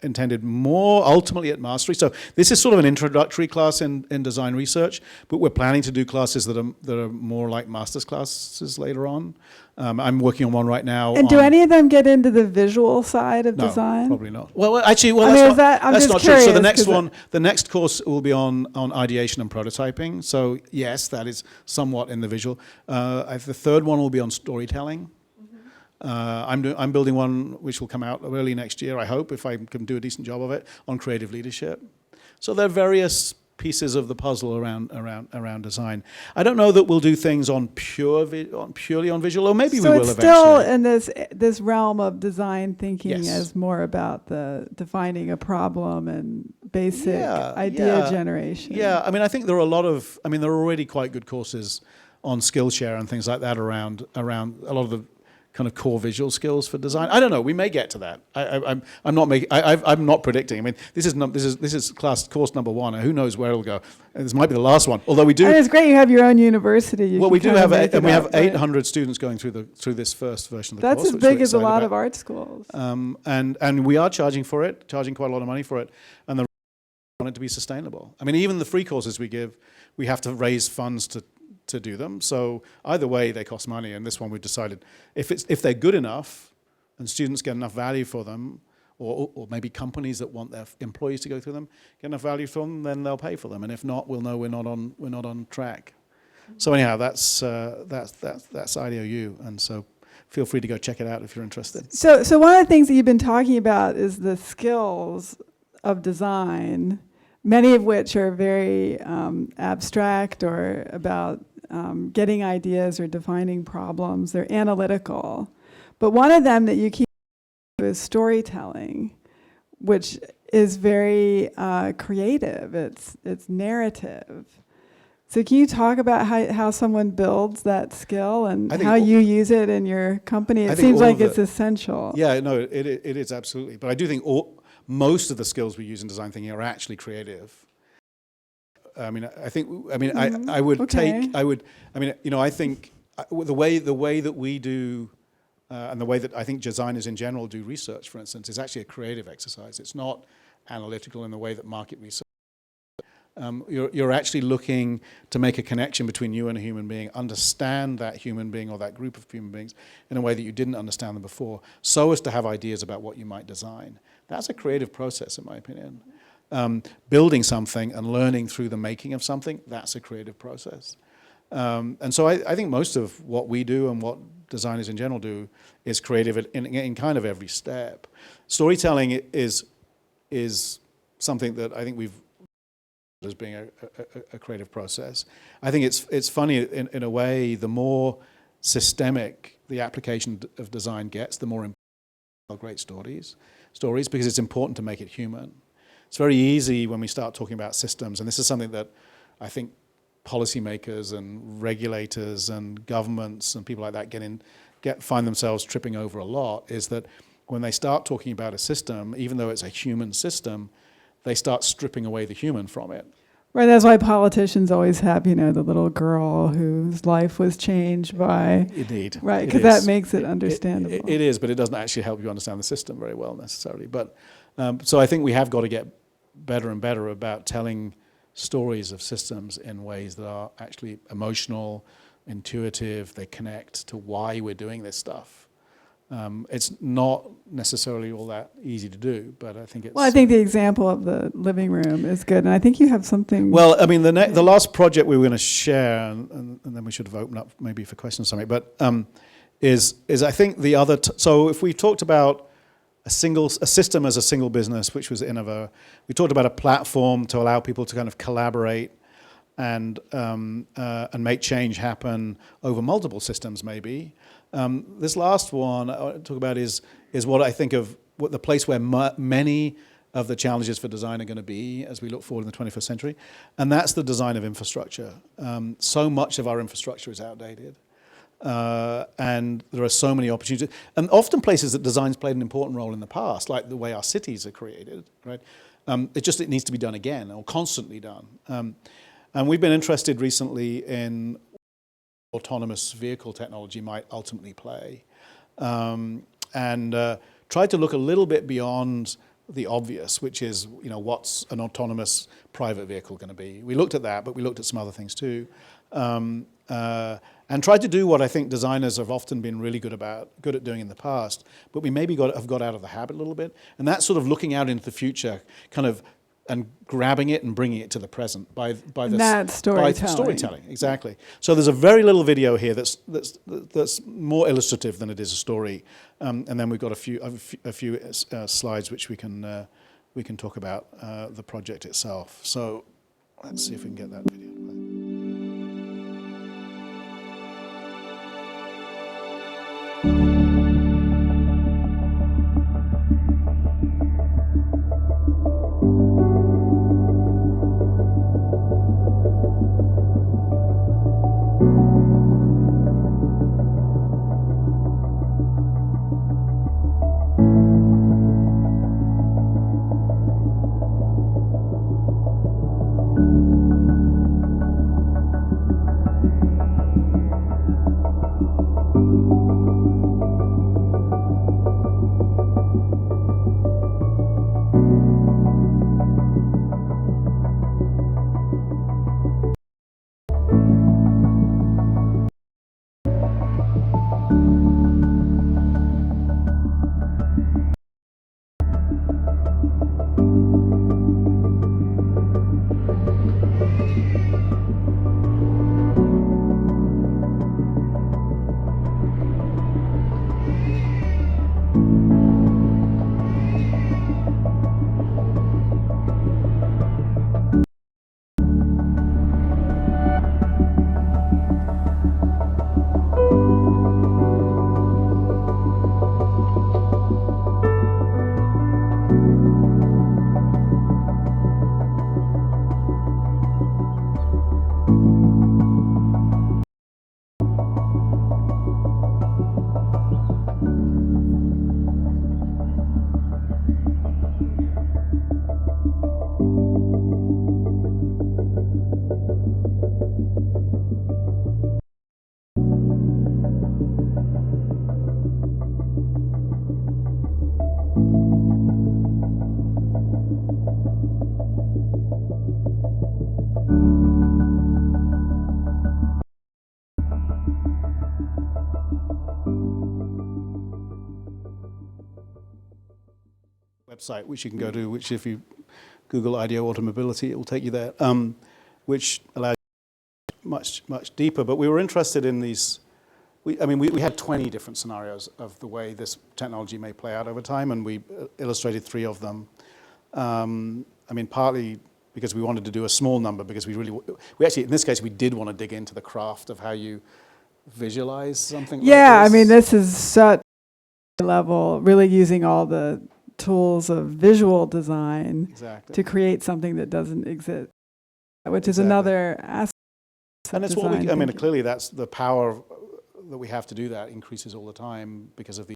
intended more ultimately at mastery. So this is sort of an introductory class in design research, but we're planning to do classes that are more like master's classes later on. I'm working on one right now. And do any of them get into the visual side of No, design? probably not. Well, actually, I mean, I'm that's just not true. So the curious, the next course will be on ideation and prototyping. So yes, that is somewhat in the visual. The third one will be on storytelling. I'm building one which will come out early next year, I hope, if I can do a decent job of it, on creative leadership. So there are various pieces of the puzzle around design. I don't know that we'll do things on purely on visual, or maybe we will eventually. So it's still in this realm of design thinking Yes. as more about the defining a problem and basic idea generation. Yeah, I mean, I think there are there are already quite good courses on Skillshare and things like that around a lot of the kind of core visual skills for design. I don't know. We may get to that. I'm not predicting. I mean, this is course number 1. And who knows where it'll go? And this might be the last one. Although we do. And it's great you have your own university. Well, we do have, and we have right? 800 students going through this first version of the That's course. as which we're big as a excited lot about. of art schools. And we are charging for it, charging quite a lot of money for it, and the want it to be sustainable. I mean, even the free courses we give, we have to raise funds to do them. So either way, they cost money. And this one, we've decided if they're good enough and students get enough value for them, or maybe companies that want their employees to go through them get enough value from them, then they'll pay for them. And if not, we'll know we're not on track. So anyhow, that's IdeoU, and so feel free to go check it out if you're interested. So one of the things that you've been talking about is the skills of design, many of which are very abstract or about getting ideas or defining problems. They're analytical. But one of them that you keep is storytelling, which is very creative. It's narrative. So can you talk about how someone builds that skill and how you use it in your company? It seems like it's essential. Yeah, no, it is absolutely. But I do think most of the skills we use in design thinking are actually creative. I mean, I think, I mean, I would Okay. take, I would, I mean, you know, I think the way that we do, and the way that I think designers in general do research, for instance, is actually a creative exercise. It's not analytical in the way that market research. You're actually looking to make a connection between you and a human being, understand that human being or that group of human beings in a way that you didn't understand them before, so as to have ideas about what you might design. That's a creative process, in my opinion. Building something and learning through the making of something, that's a creative process. And so I think most of what we do and what designers in general do is creative in kind of every step. Storytelling is something that I think we've as being a creative process. I think it's funny in a way, the more systemic the application of design gets, the more important great stories, because it's important to make it human. It's very easy when we start talking about systems, and this is something that I think policymakers and regulators and governments and people like that find themselves tripping over a lot, is that when they start talking about a system, even though it's a human system, they start stripping away the human from it. Right, that's why politicians always have, the little girl whose life was changed by... Indeed. Right, because that makes it understandable. It is, but it doesn't actually help you understand the system very well necessarily. But so I think we have got to get better and better about telling stories of systems in ways that are actually emotional, intuitive, they connect to why we're doing this stuff. It's not necessarily all that easy to do, but I think it's... Well, I think the example of the living room is good, and I think you have something... Well, I mean, the last project we were going to share, and then we should have opened up maybe for questions or something, but is I think the other... so if we talked about a system as a single business, which was Innova, we talked about a platform to allow people to kind of collaborate and make change happen over multiple systems, maybe. This last one I want to talk about is what I think of what the place where many of the challenges for design are going to be as we look forward in the 21st century, and that's the design of infrastructure. So much of our infrastructure is outdated, and there are so many opportunities, and often places that design's played an important role in the past, like the way our cities are created, right? It needs to be done again, or constantly done. And we've been interested recently in autonomous vehicle technology might ultimately play, and tried to look a little bit beyond the obvious, which is, what's an autonomous private vehicle going to be? We looked at that, but we looked at some other things too, and tried to do what I think designers have often been really good at doing in the past, but we maybe have got out of the habit a little bit, and that's sort of looking out into the future, kind of, and grabbing it and bringing it to the present by storytelling. Exactly. So there's a very little video here that's more illustrative than it is a story, and then we've got a few slides which we can talk about the project itself. So let's see if we can get that video to play. website, which you can go to, which if you Google IDEO Automobility, it will take you there, which allows you much deeper. But we were interested in these. We had 20 different scenarios of the way this technology may play out over time, and we illustrated 3 of them. Partly because we wanted to do a small number, because we actually, in this case, we did want to dig into the craft of how you visualize something like this. This is such a level, really using all the tools of visual design to create something that doesn't exist, which is another aspect. And it's what clearly that's the power that we have to do that increases all the time because of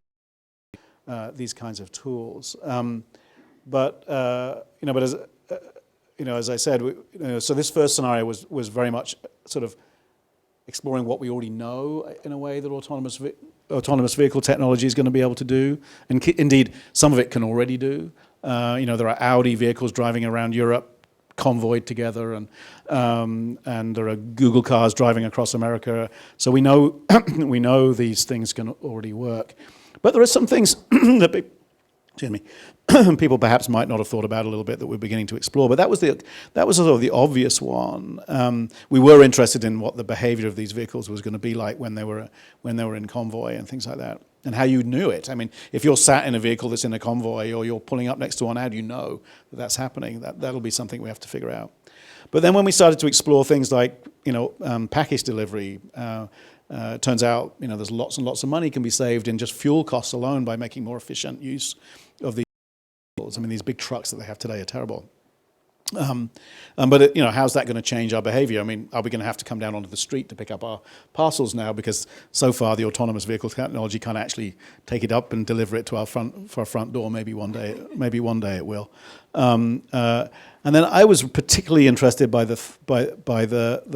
these kinds of tools. As I said, so this first scenario was very much sort of exploring what we already know in a way that autonomous vehicle technology is going to be able to do, and indeed some of it can already do. There are Audi vehicles driving around Europe, convoyed together, and there are Google cars driving across America. So we know we know these things can already work, but there are some things that people perhaps might not have thought about a little bit that we're beginning to explore. But that was sort of the obvious one. We were interested in what the behavior of these vehicles was going to be like when they were in convoy and things like that, and how you knew it. If you're sat in a vehicle that's in a convoy, or you're pulling up next to one, how do you know that that's happening? That'll be something we have to figure out. But then when we started to explore things like package delivery, it turns out there's lots and lots of money can be saved in just fuel costs alone by making more efficient use of these vehicles. These big trucks that they have today are terrible. But how's that going to change our behavior? Are we going to have to come down onto the street to pick up our parcels now? Because so far the autonomous vehicle technology can't actually take it up and deliver it to our front door. Maybe one day it will. And then I was particularly interested by the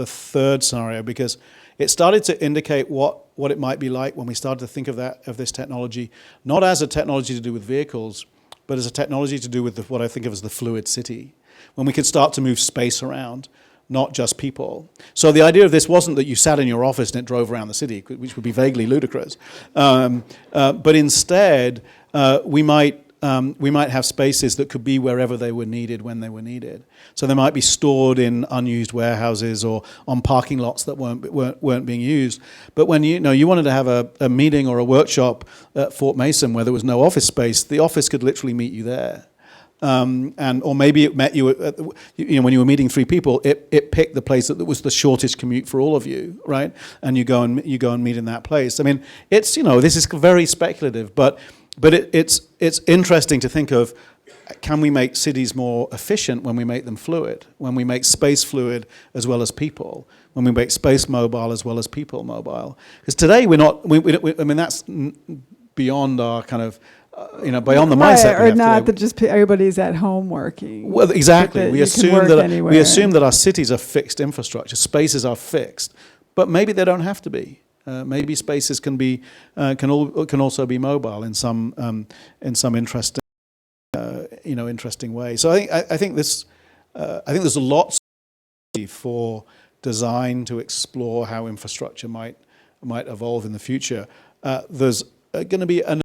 third scenario, because it started to indicate what it might be like when we started to think of this technology, not as a technology to do with vehicles, but as a technology to do with what I think of as the fluid city, when we could start to move space around, not just people. So the idea of this wasn't that you sat in your office and it drove around the city, which would be vaguely ludicrous, but instead we might have spaces that could be wherever they were needed when they were needed. So they might be stored in unused warehouses or on parking lots that weren't being used. But when you wanted to have a meeting or a workshop at Fort Mason where there was no office space, the office could literally meet you there. Or maybe it met you at when you were meeting 3 people, it picked the place that was the shortest commute for all of you, right? And you go and meet in that place. It's this is very speculative, but it's interesting to think of, can we make cities more efficient when we make them fluid, when we make space fluid as well as people, when we make space mobile as well as people mobile? Because today we're not. That's beyond our kind of. Beyond the mindset. Or not that just everybody's at home working. Well, exactly. We assume that our cities are fixed infrastructure. Spaces are fixed, but maybe they don't have to be. Maybe spaces can also be mobile in some interesting interesting way. So I think there's a lot for design to explore how infrastructure might evolve in the future. There's going to be an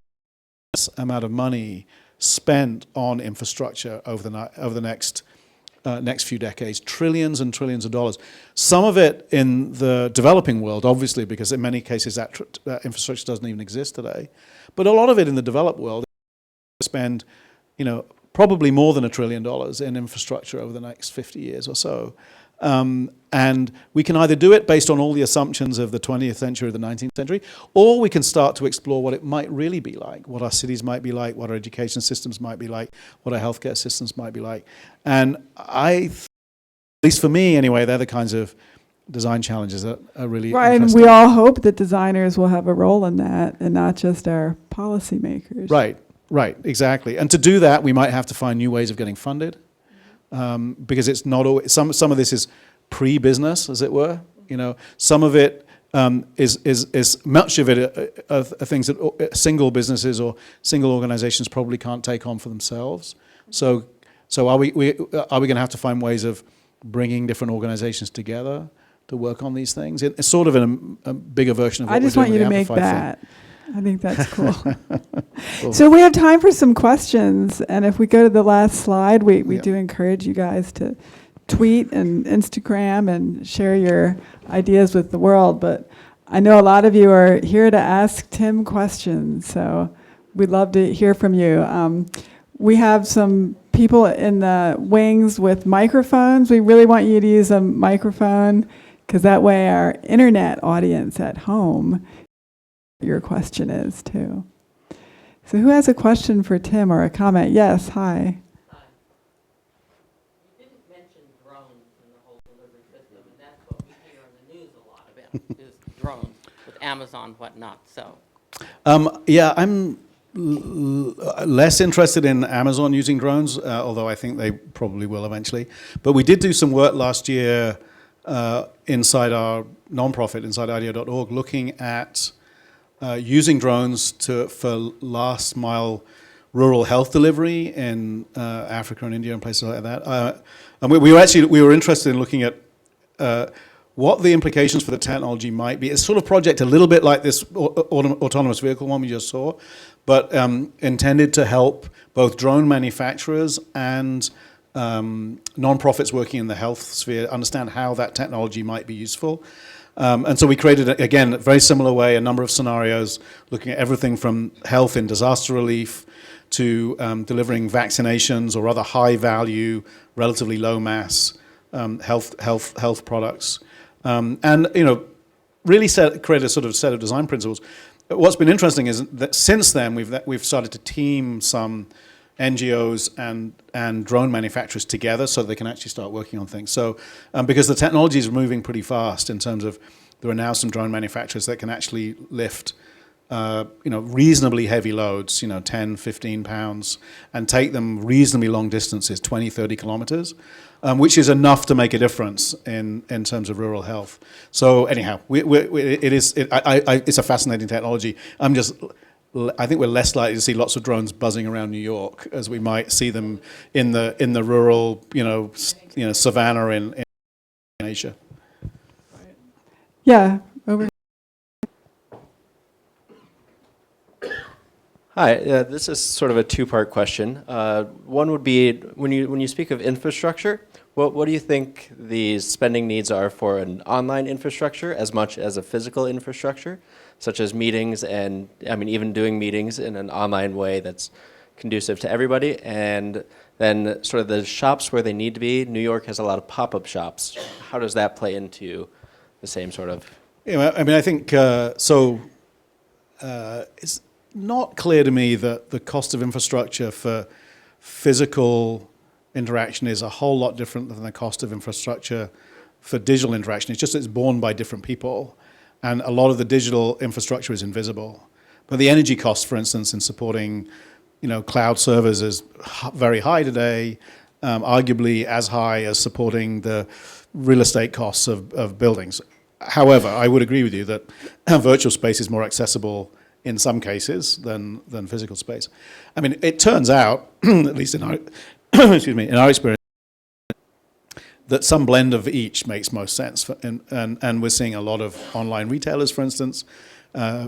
amount of money spent on infrastructure over the next few decades, trillions and trillions of dollars. Some of it in the developing world, obviously, because in many cases that infrastructure doesn't even exist today. But a lot of it in the developed world, spend, probably more than $1 trillion in infrastructure over the next 50 years or so. And we can either do it based on all the assumptions of the 20th century or the 19th century, or we can start to explore what it might really be like, what our cities might be like, what our education systems might be like, what our healthcare systems might be like. And at least for me anyway, they're the kinds of design challenges that are really interesting. And we all hope that designers will have a role in that, and not just our policymakers. Right, exactly. And to do that, we might have to find new ways of getting funded. Because it's not always, some of this is pre-business, as it were. Some of it is much of it are things that single businesses or single organizations probably can't take on for themselves. So are we going to have to find ways of bringing different organizations together to work on these things? It's sort of in a bigger version of what we're doing with the Amplify thing. I just want you to make that I think that's cool. So we have time for some questions, and if we go to the last slide, we do encourage you guys to tweet and Instagram and share your ideas with the world. But I know a lot of you are here to ask Tim questions, so we'd love to hear from you. We have some people in the wings with microphones. We really want you to use a microphone, because that way our internet audience at home, your question is too. So who has a question for Tim or a comment? Yes, hi. You didn't mention drones in the whole delivery system, and that's what we hear on the news a lot about, is drones with Amazon, whatnot, so. Yeah, I'm less interested in Amazon using drones, although I think they probably will eventually. But we did do some work last year inside our nonprofit, inside IDEO.org, looking at using drones for last mile rural health delivery in Africa and India and places like that. And we were interested in looking at what the implications for the technology might be. It's sort of project a little bit like this autonomous vehicle one we just saw, but intended to help both drone manufacturers and nonprofits working in the health sphere understand how that technology might be useful. And so we created, again, a very similar way, a number of scenarios looking at everything from health and disaster relief to delivering vaccinations or other high-value, relatively low-mass health products. And, really create a sort of set of design principles. What's been interesting is that since then, we've started to team some NGOs and drone manufacturers together so they can actually start working on things. So because the technology is moving pretty fast in terms of there are now some drone manufacturers that can actually lift reasonably heavy loads, 10, 15 pounds, and take them reasonably long distances, 20, 30 kilometers, which is enough to make a difference in terms of rural health. So anyhow, it's a fascinating technology. I think we're less likely to see lots of drones buzzing around New York as we might see them in the rural, savannah in Asia. Yeah, over. Hi, this is sort of a two-part question. One would be, when you speak of infrastructure, what do you think the spending needs are for an online infrastructure as much as a physical infrastructure, such as meetings and, even doing meetings in an online way that's conducive to everybody? And then sort of the shops where they need to be. New York has a lot of pop-up shops. How does that play into the same sort of? I think, it's not clear to me that the cost of infrastructure for physical interaction is a whole lot different than the cost of infrastructure for digital interaction. It's just it's borne by different people, and a lot of the digital infrastructure is invisible. But the energy cost, for instance, in supporting cloud servers is very high today, arguably as high as supporting the real estate costs of buildings. However, I would agree with you that virtual space is more accessible in some cases than physical space. It turns out, at least in our in our experience, that some blend of each makes most sense. And we're seeing a lot of online retailers, for instance,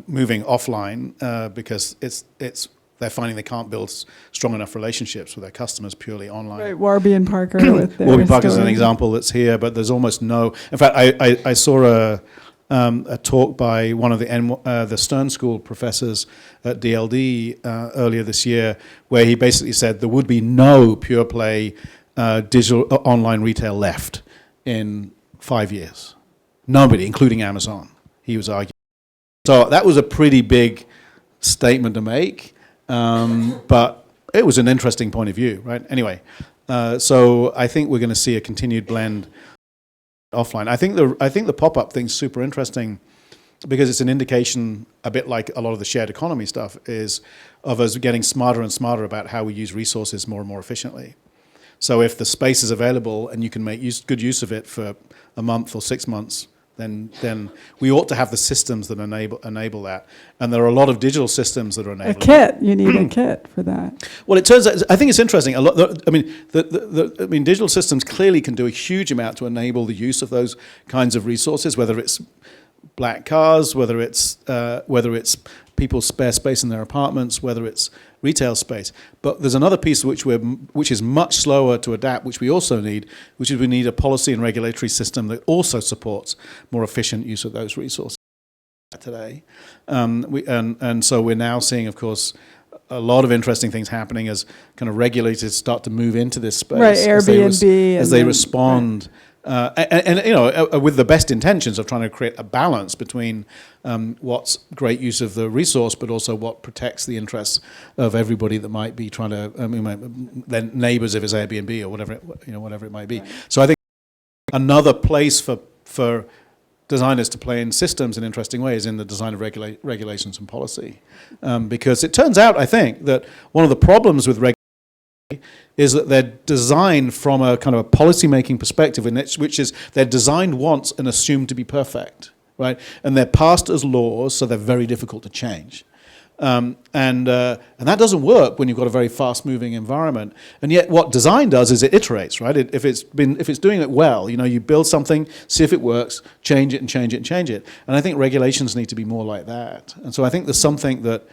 moving offline because they're finding they can't build strong enough relationships with their customers purely online. Right, Warby and Parker with their Warby Parker is an stores. example that's here, but there's almost no. In fact, I saw a talk by one of the Stern School professors at DLD earlier this year, where he basically said there would be no pure play digital online retail left in 5 years. Nobody, including Amazon, he was arguing. So that was a pretty big statement to make, but it was an interesting point of view, right? Anyway, so I think we're going to see a continued blend offline. I think the pop-up thing's super interesting because it's an indication, a bit like a lot of the shared economy stuff, is of us getting smarter and smarter about how we use resources more and more efficiently. So if the space is available and you can make good use of it for a month or 6 months, then we ought to have the systems that enable that. And there are a lot of digital systems that are enabling A kit, you need a kit for that. Well, it turns out, I think it's interesting. A lot. Digital systems clearly can do a huge amount to enable the use of those kinds of resources, whether it's black cars, whether it's people's spare space in their apartments, whether it's retail space. But there's another piece which is much slower to adapt, which we also need, which is we need a policy and regulatory system that also supports more efficient use of those resources today. So we're now seeing, of course, a lot of interesting things happening as kind of regulators start to move into this space. Right, Airbnb. As they respond. Right. And with the best intentions of trying to create a balance between what's great use of the resource, but also what protects the interests of everybody that might be trying to, their neighbors if it's Airbnb or whatever it might be. Right. So I think another place for designers to play in systems in interesting ways in the design of regulations and policy, because it turns out, I think, that one of the problems with is that they're designed from a kind of a policy-making perspective, which is they're designed once and assumed to be perfect, right? And they're passed as laws, so they're very difficult to change. And that doesn't work when you've got a very fast-moving environment. And yet, what design does is it iterates, right? If it's doing it well, you build something, see if it works, change it and change it and change it. And I think regulations need to be more like that. And so I think there's something that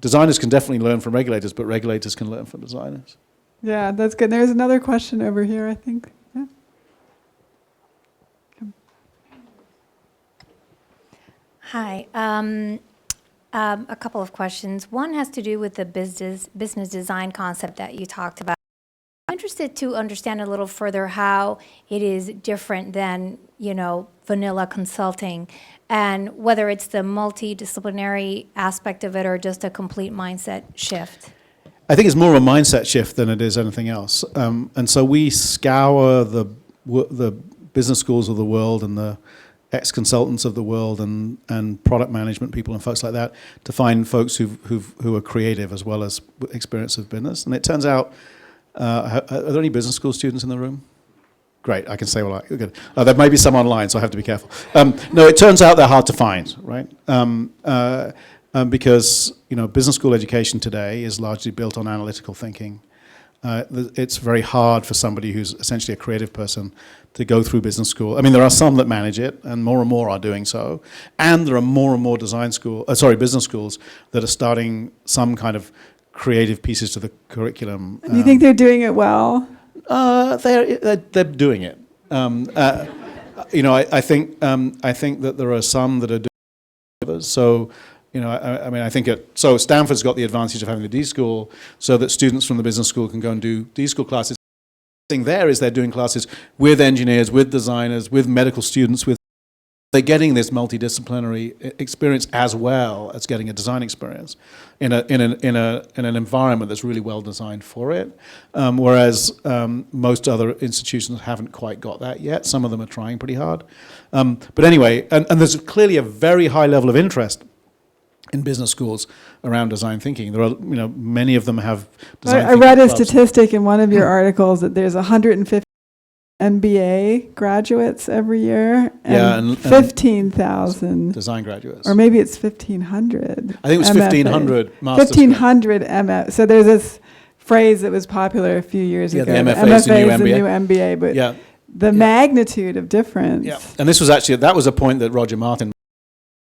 designers can definitely learn from regulators, but regulators can learn from designers. Yeah, that's good. There's another question over here, I think. Yeah. Hi. A couple of questions. One has to do with the business design concept that you talked about. I'm interested to understand a little further how it is different than, vanilla consulting, and whether it's the multidisciplinary aspect of it or just a complete mindset shift. I think it's more of a mindset shift than it is anything else. And so we scour the business schools of the world and the ex-consultants of the world and product management people and folks like that to find folks who are creative as well as experience of business. And it turns out, are there any business school students in the room? Great, I can say what good. There may be some online, so I have to be careful. No, it turns out they're hard to find, right? Because business school education today is largely built on analytical thinking. It's very hard for somebody who's essentially a creative person to go through business school. I mean, there are some that manage it, and more are doing so. And there are more and more business schools that are starting some kind of creative pieces to the curriculum. Do you think they're doing it well? They're doing it. I think that there are some that are doing it. So, I think so Stanford's got the advantage of having the D school, so that students from the business school can go and do D school classes. The thing there is they're doing classes with engineers, with designers, with medical students, they're getting this multidisciplinary experience as well as getting a design experience in an environment that's really well designed for it. Whereas most other institutions haven't quite got that yet. Some of them are trying pretty hard. But anyway, and there's clearly a very high level of interest in business schools around design thinking. There are, many of them have design I read a clubs. statistic in one of your articles that there's 150 MBA graduates every year, and 15,000 design graduates. or maybe it's 1,500. I think it was 1,500 masters. 1,500 MF. So there's this phrase that was popular a few years ago. The MFA is the new MBA, but the magnitude of difference. Yeah, and that was a point that Roger Martin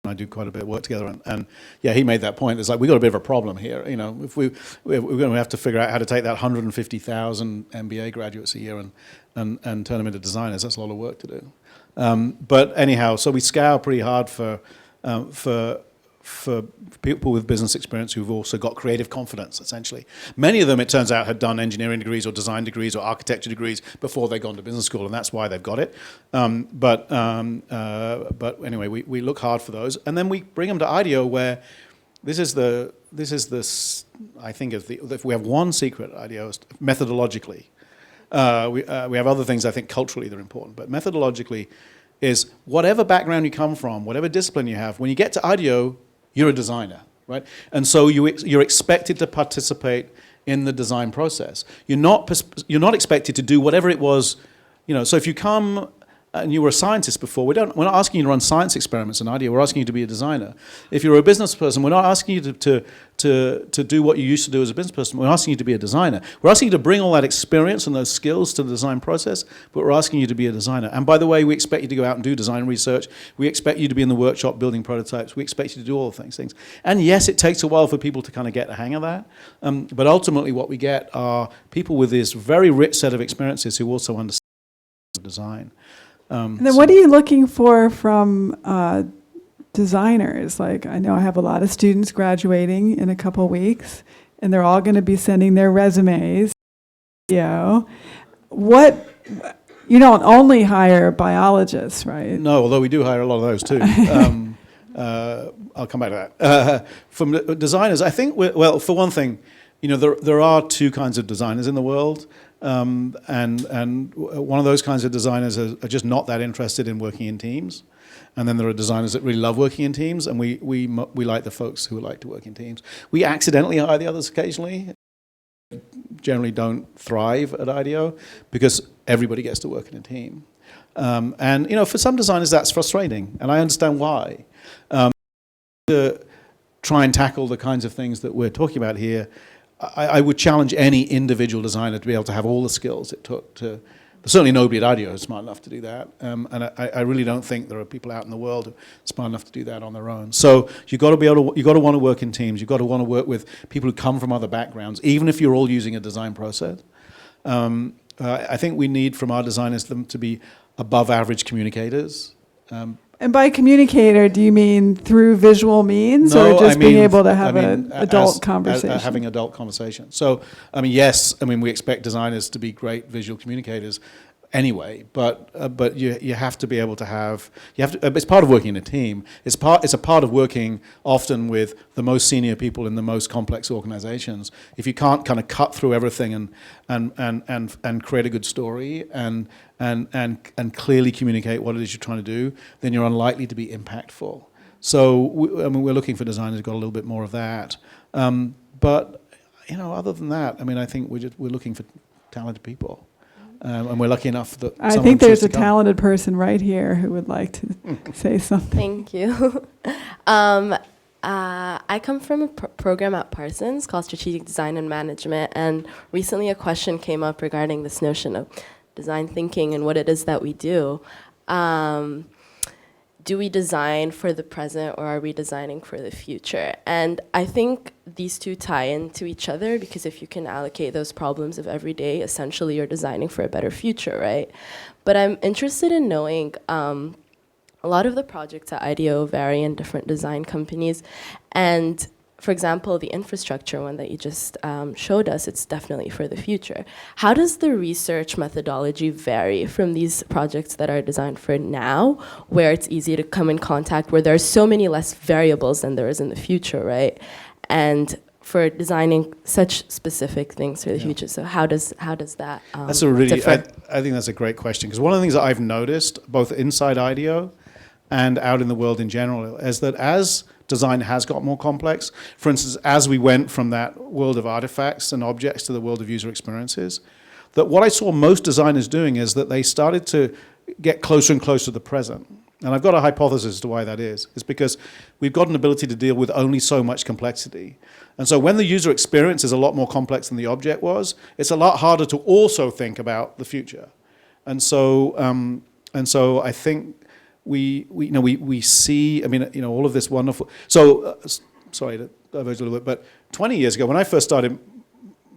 and I do quite a bit of work together, and he made that point. It's like, we got a bit of a problem here. If we're going to have to figure out how to take that 150,000 MBA graduates a year and turn them into designers. That's a lot of work to do. But anyhow, so we scour pretty hard for people with business experience who've also got creative confidence, essentially. Many of them, it turns out, had done engineering degrees or design degrees or architecture degrees before they'd gone to business school, and that's why they've got it. But anyway, we look hard for those, and then we bring them to IDEO, where this is the I think if we have one secret at IDEO, methodologically. We have other things I think culturally that are important, but methodologically is whatever background you come from, whatever discipline you have, when you get to IDEO, you're a designer, right? And so you're expected to participate in the design process. You're not expected to do whatever it was, So if you come and you were a scientist before, we're not asking you to run science experiments in IDEO, we're asking you to be a designer. If you're a business person, we're not asking you to do what you used to do as a business person, we're asking you to be a designer. We're asking you to bring all that experience and those skills to the design process, but we're asking you to be a designer. And by the way, we expect you to go out and do design research, we expect you to be in the workshop building prototypes, we expect you to do all of those things. And yes, it takes a while for people to kind of get the hang of that, but ultimately what we get are people with this very rich set of experiences who also understand design. And then what are you looking for from designers? Like, I know I have a lot of students graduating in a couple weeks, and they're all going to be sending their resumes. What, you don't only hire biologists, right? No, although we do hire a lot of those too. I'll come back to that. From the designers, I think, well, for one thing, there are two kinds of designers in the world. And one of those kinds of designers are just not that interested in working in teams. And then there are designers that really love working in teams, and we like the folks who like to work in teams. We accidentally hire the others occasionally. Generally don't thrive at IDEO because everybody gets to work in a team. And for some designers that's frustrating, and I understand why. To try and tackle the kinds of things that we're talking about here, I would challenge any individual designer to be able to have all the skills it took to. Certainly nobody at IDEO is smart enough to do that, and I really don't think there are people out in the world who are smart enough to do that on their own. So you've got to want to work in teams. You've got to want to work with people who come from other backgrounds, even if you're all using a design process. I think we need from our designers them to be above average communicators. And by communicator, do you mean through visual means, or just being able to have an adult conversation? Having adult conversation. So, yes, we expect designers to be great visual communicators anyway, but you have to be able to have, it's part of working in a team. It's a part of working often with the most senior people in the most complex organizations. If you can't kind of cut through everything and create a good story and clearly communicate what it is you're trying to do, then you're unlikely to be impactful. So we're looking for designers who've got a little bit more of that. But other than that, I think we're looking for talented people. And we're lucky enough that I think there's a talented person right here who would like to say something. Thank you. I come from a program at Parsons called Strategic Design and Management, and recently a question came up regarding this notion of design thinking and what it is that we do. Do we design for the present, or are we designing for the future? And I think these two tie into each other, because if you can allocate those problems of every day, essentially you're designing for a better future, right? But I'm interested in knowing, a lot of the projects at IDEO vary in different design companies, and for example, the infrastructure one that you just showed us, it's definitely for the future. How does the research methodology vary from these projects that are designed for now, where it's easy to come in contact, where there are so many less variables than there is in the future, right? And for designing such specific things for the future, so how does that that's a really, differ? I think that's a great question, because one of the things that I've noticed, both inside IDEO and out in the world in general, is that as design has got more complex, for instance, as we went from that world of artifacts and objects to the world of user experiences, that what I saw most designers doing is that they started to get closer and closer to the present. And I've got a hypothesis as to why that is. It's because we've got an ability to deal with only so much complexity. And so when the user experience is a lot more complex than the object was, it's a lot harder to also think about the future. And so I think we see, all of this wonderful. So, sorry to diverge a little bit, but 20 years ago, when I first started,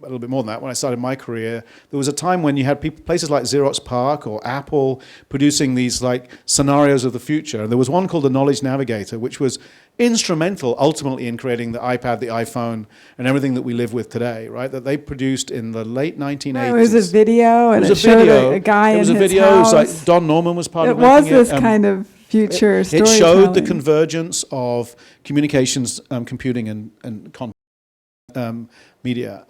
a little bit more than that, when I started my career, there was a time when you had places like Xerox PARC or Apple producing these like scenarios of the future. And there was one called the Knowledge Navigator, which was instrumental ultimately in creating the iPad, the iPhone, and everything that we live with today, right? That they produced in the late 1980s. It was a video, and it showed a guy in his house. It was a video. It was like Don Norman was part of making it. It was this kind of future storytelling. It showed the convergence of communications, computing, and content, media.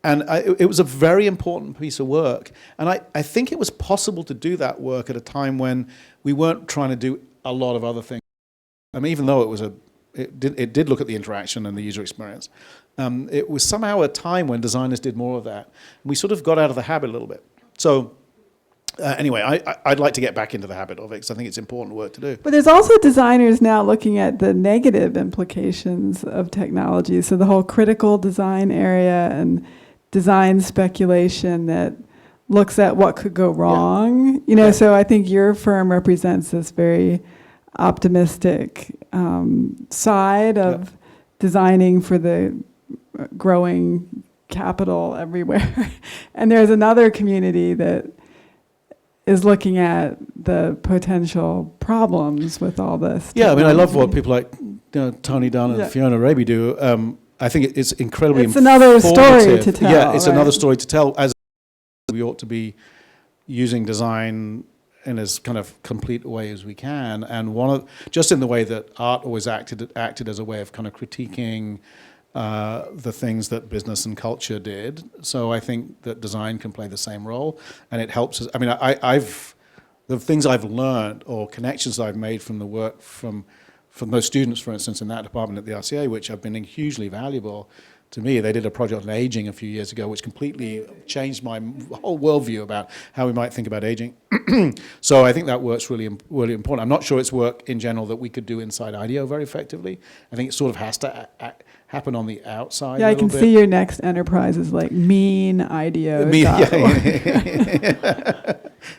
And it was a very important piece of work. And I think it was possible to do that work at a time when we weren't trying to do a lot of other things. Even though it did look at the interaction and the user experience, it was somehow a time when designers did more of that. And we sort of got out of the habit a little bit. So Anyway, I'd like to get back into the habit of it because I think it's important work to do. But there's also designers now looking at the negative implications of technology. So the whole critical design area and design speculation that looks at what could go wrong. You know, Yeah. so I think your firm represents this very optimistic side of designing for the growing capital everywhere. And there's another community that is looking at the potential problems with all this. Yeah, I mean, I love what technology. people like Tony Dunn and Yeah. Fiona Raby do. I think it's incredibly It's another story informative. to tell, Yeah, it's right? another story to tell. As we ought to be using design in as kind of complete a way as we can, and just in the way that art always acted as a way of kind of critiquing the things that business and culture did. So I think that design can play the same role, and it helps us. I mean, the things I've learned or connections I've made from the work from those students, for instance, in that department at the RCA, which have been hugely valuable to me. They did a project on aging a few years ago, which completely changed my whole worldview about how we might think about aging. So I think that work's really, really important. I'm not sure it's work in general that we could do inside IDEO very effectively. I think it sort of has to happen on the outside. Yeah, a I little can bit. see your next enterprise is like mean IDEO.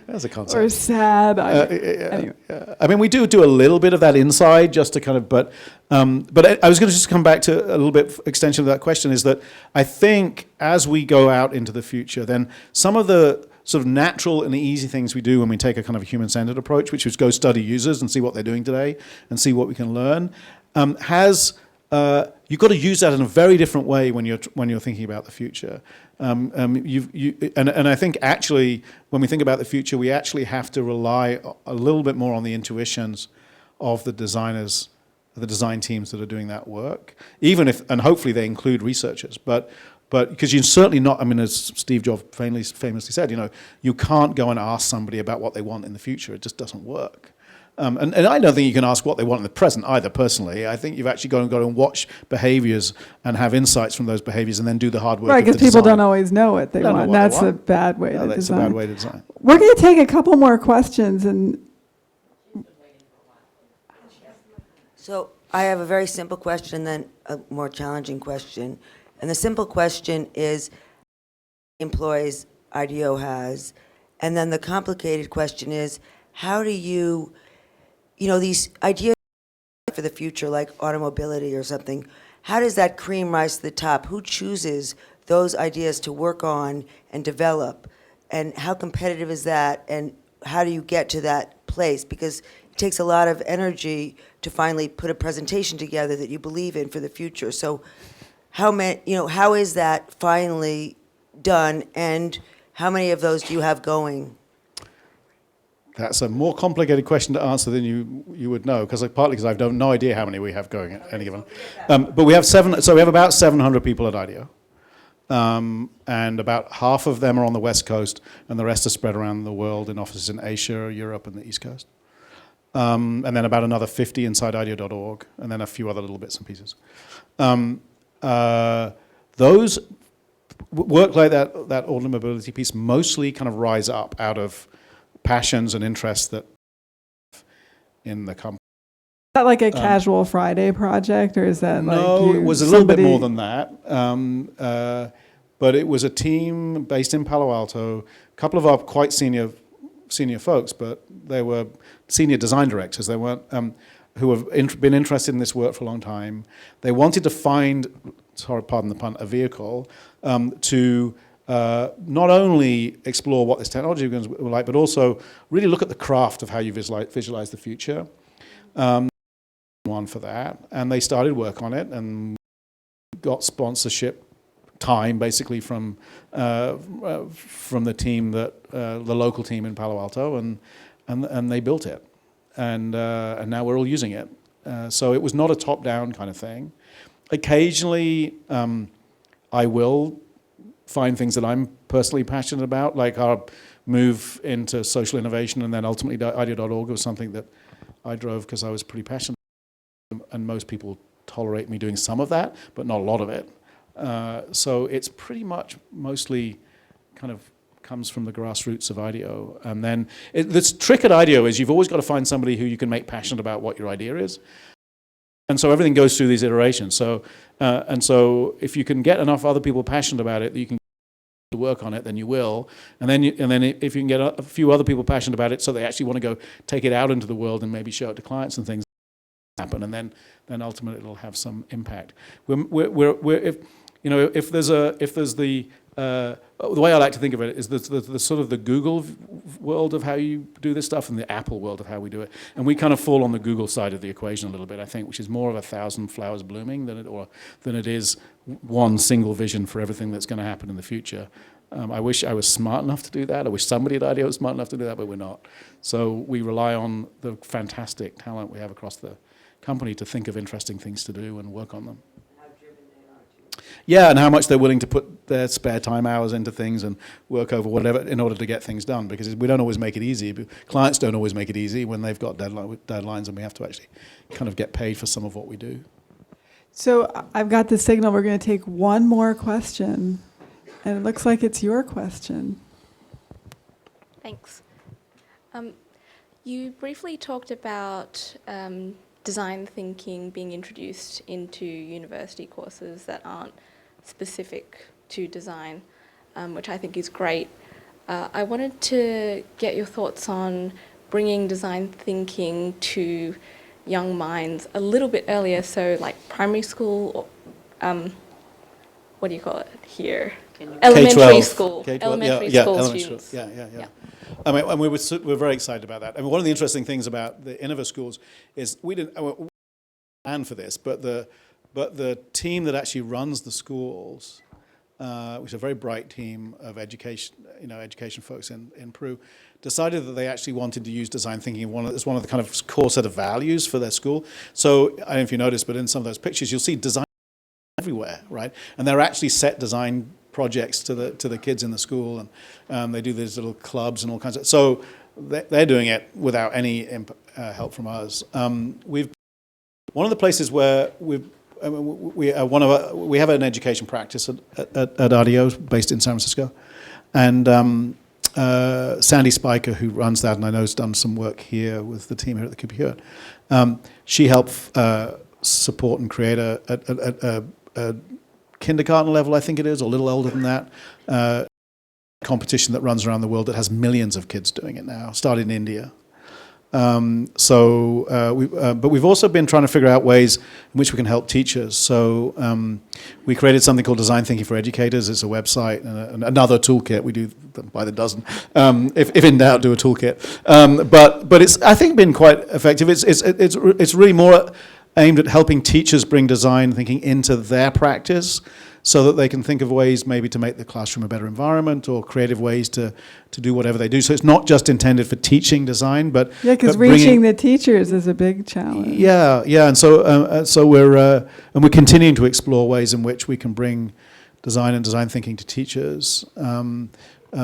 That's a Or concept. sad. Anyway. I mean, we do a little bit of that inside, just to kind of, but I was going to just come back to a little bit extension of that question, is that I think as we go out into the future, then some of the sort of natural and easy things we do when we take a kind of a human-centered approach, which is go study users and see what they're doing today and see what we can learn, you've got to use that in a very different way when you're thinking about the future. And I think actually when we think about the future, we actually have to rely a little bit more on the intuitions of the designers, the design teams that are doing that work, even if, and hopefully they include researchers, but because you're certainly not, I mean, as Steve Jobs famously said, you can't go and ask somebody about what they want in the future. It just doesn't work. And I don't think you can ask what they want in the present either, personally. I think you've actually got to go and watch behaviors and have insights from those behaviors and then do the hard work. Right, of the because people design. don't always know what they Don't know want. what they That's a want. bad way to That's design. a bad way to design. We're going to take a couple more questions. And So I have a very simple question, then a more challenging question. And the simple question is, employees IDEO has, and then the complicated question is, how do you these ideas for the future, like automobility or something, how does that cream rise to the top? Who chooses those ideas to work on and develop? And how competitive is that? And how do you get to that place? Because it takes a lot of energy to finally put a presentation together that you believe in for the future. So how is that finally done, and how many of those do you have going? That's a more complicated question to answer than you would know, partly because I've no idea how many we have going at any given. But we have so we have about 700 people at IDEO. And about half of them are on the West Coast, and the rest are spread around the world in offices in Asia, Europe, and the East Coast. And then about another 50 inside IDEO.org, and then a few other little bits and pieces. Those work like that auto mobility piece mostly kind of rise up out of passions and interests that in the company. is that like a casual Friday project, or is that No, it was a little bit more than that. But it was a team based in Palo Alto. A couple of our quite senior folks, but they were senior design directors. They weren't who have been interested in this work for a long time. They wanted to find, sorry, pardon the pun, a vehicle to not only explore what this technology was like, but also really look at the craft of how you visualize the future. One for that, and they started work on it and got sponsorship time basically from the team the local team in Palo Alto, and they built it, and now we're all using it. So it was not a top-down kind of thing. Occasionally, I will find things that I'm personally passionate about, like our move into social innovation, and then ultimately IDEO.org was something that I drove because I was pretty passionate, and most people tolerate me doing some of that, but not a lot of it. So it's pretty much mostly kind of comes from the grassroots of IDEO. And then the trick at IDEO is you've always got to find somebody who you can make passionate about what your idea is. And so everything goes through these iterations. So if you can get enough other people passionate about it that you can work on it, then you will. And then if you can get a few other people passionate about it so they actually want to go take it out into the world and maybe show it to clients and things happen, and then ultimately it'll have some impact. If there's the way I like to think of it is the sort of the Google world of how you do this stuff and the Apple world of how we do it. And we kind of fall on the Google side of the equation a little bit, I think, which is more of 1,000 flowers blooming than it is one single vision for everything that's going to happen in the future. I wish I was smart enough to do that. I wish somebody at IDEO was smart enough to do that, but we're not. So we rely on the fantastic talent we have across the company to think of interesting things to do and work on them. Yeah, and how much they're willing to put their spare time hours into things and work over whatever in order to get things done, because we don't always make it easy. Clients don't always make it easy when they've got deadlines, and we have to actually kind of get paid for some of what we do. So I've got the signal. We're going to take one more question, and it looks like it's your question. Thanks. You briefly talked about design thinking being introduced into university courses that aren't specific to design, which I think is great. I wanted to get your thoughts on bringing design thinking to young minds a little bit earlier, so like primary school, or, what do you call it here? Elementary school. Elementary school students. Yeah. I mean, and we're very excited about that. I mean, one of the interesting things about the Innova schools is we didn't plan for this, but the team that actually runs the schools, which is a very bright team of education folks in Peru, decided that they actually wanted to use design thinking as one of the kind of core set of values for their school. So I don't know if you noticed, but in some of those pictures, you'll see design everywhere, right? And they're actually set design projects to the kids in the school, and they do these little clubs and all kinds of. So they're doing it without any help from us. One of the places where we have an education practice at IDEO based in San Francisco, and Sandy Spiker, who runs that, and I know has done some work here with the team here at the Cooper Hewitt. She helped support and create a kindergarten level, I think it is, or a little older than that, competition that runs around the world that has millions of kids doing it now, started in India. But we've also been trying to figure out ways in which we can help teachers. So we created something called Design Thinking for Educators. It's a website and another toolkit. We do them by the dozen. If in doubt, do a toolkit. But it's, I think, been quite effective. It's really more aimed at helping teachers bring design thinking into their practice, so that they can think of ways maybe to make the classroom a better environment, or creative ways to do whatever they do. So it's not just intended for teaching design, but because reaching the teachers is a big challenge. Yeah, and so we're continuing to explore ways in which we can bring design and design thinking to teachers,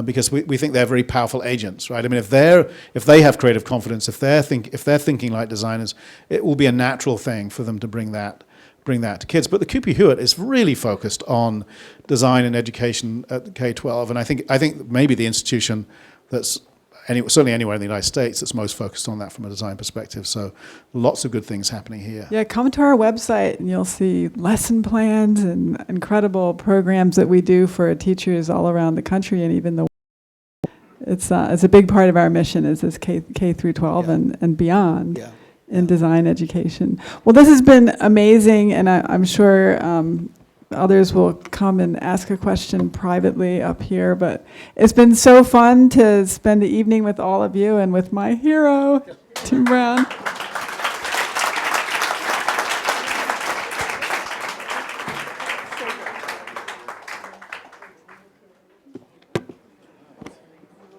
because we think they're very powerful agents, right? I mean, if they have creative confidence, if they're thinking like designers, it will be a natural thing for them to bring that to kids. But the Cooper Hewitt is really focused on design and education at K-12, and I think maybe the institution that's certainly anywhere in the United States that's most focused on that from a design perspective. So lots of good things happening here. Yeah, come to our website and you'll see lesson plans and incredible programs that we do for teachers all around the country and even the world. It's a big part of our mission is this K through 12 and beyond. Yeah. In design education. Well, this has been amazing, and I'm sure others will come and ask a question privately up here, but it's been so fun to spend the evening with all of you and with my hero, Tim Brown.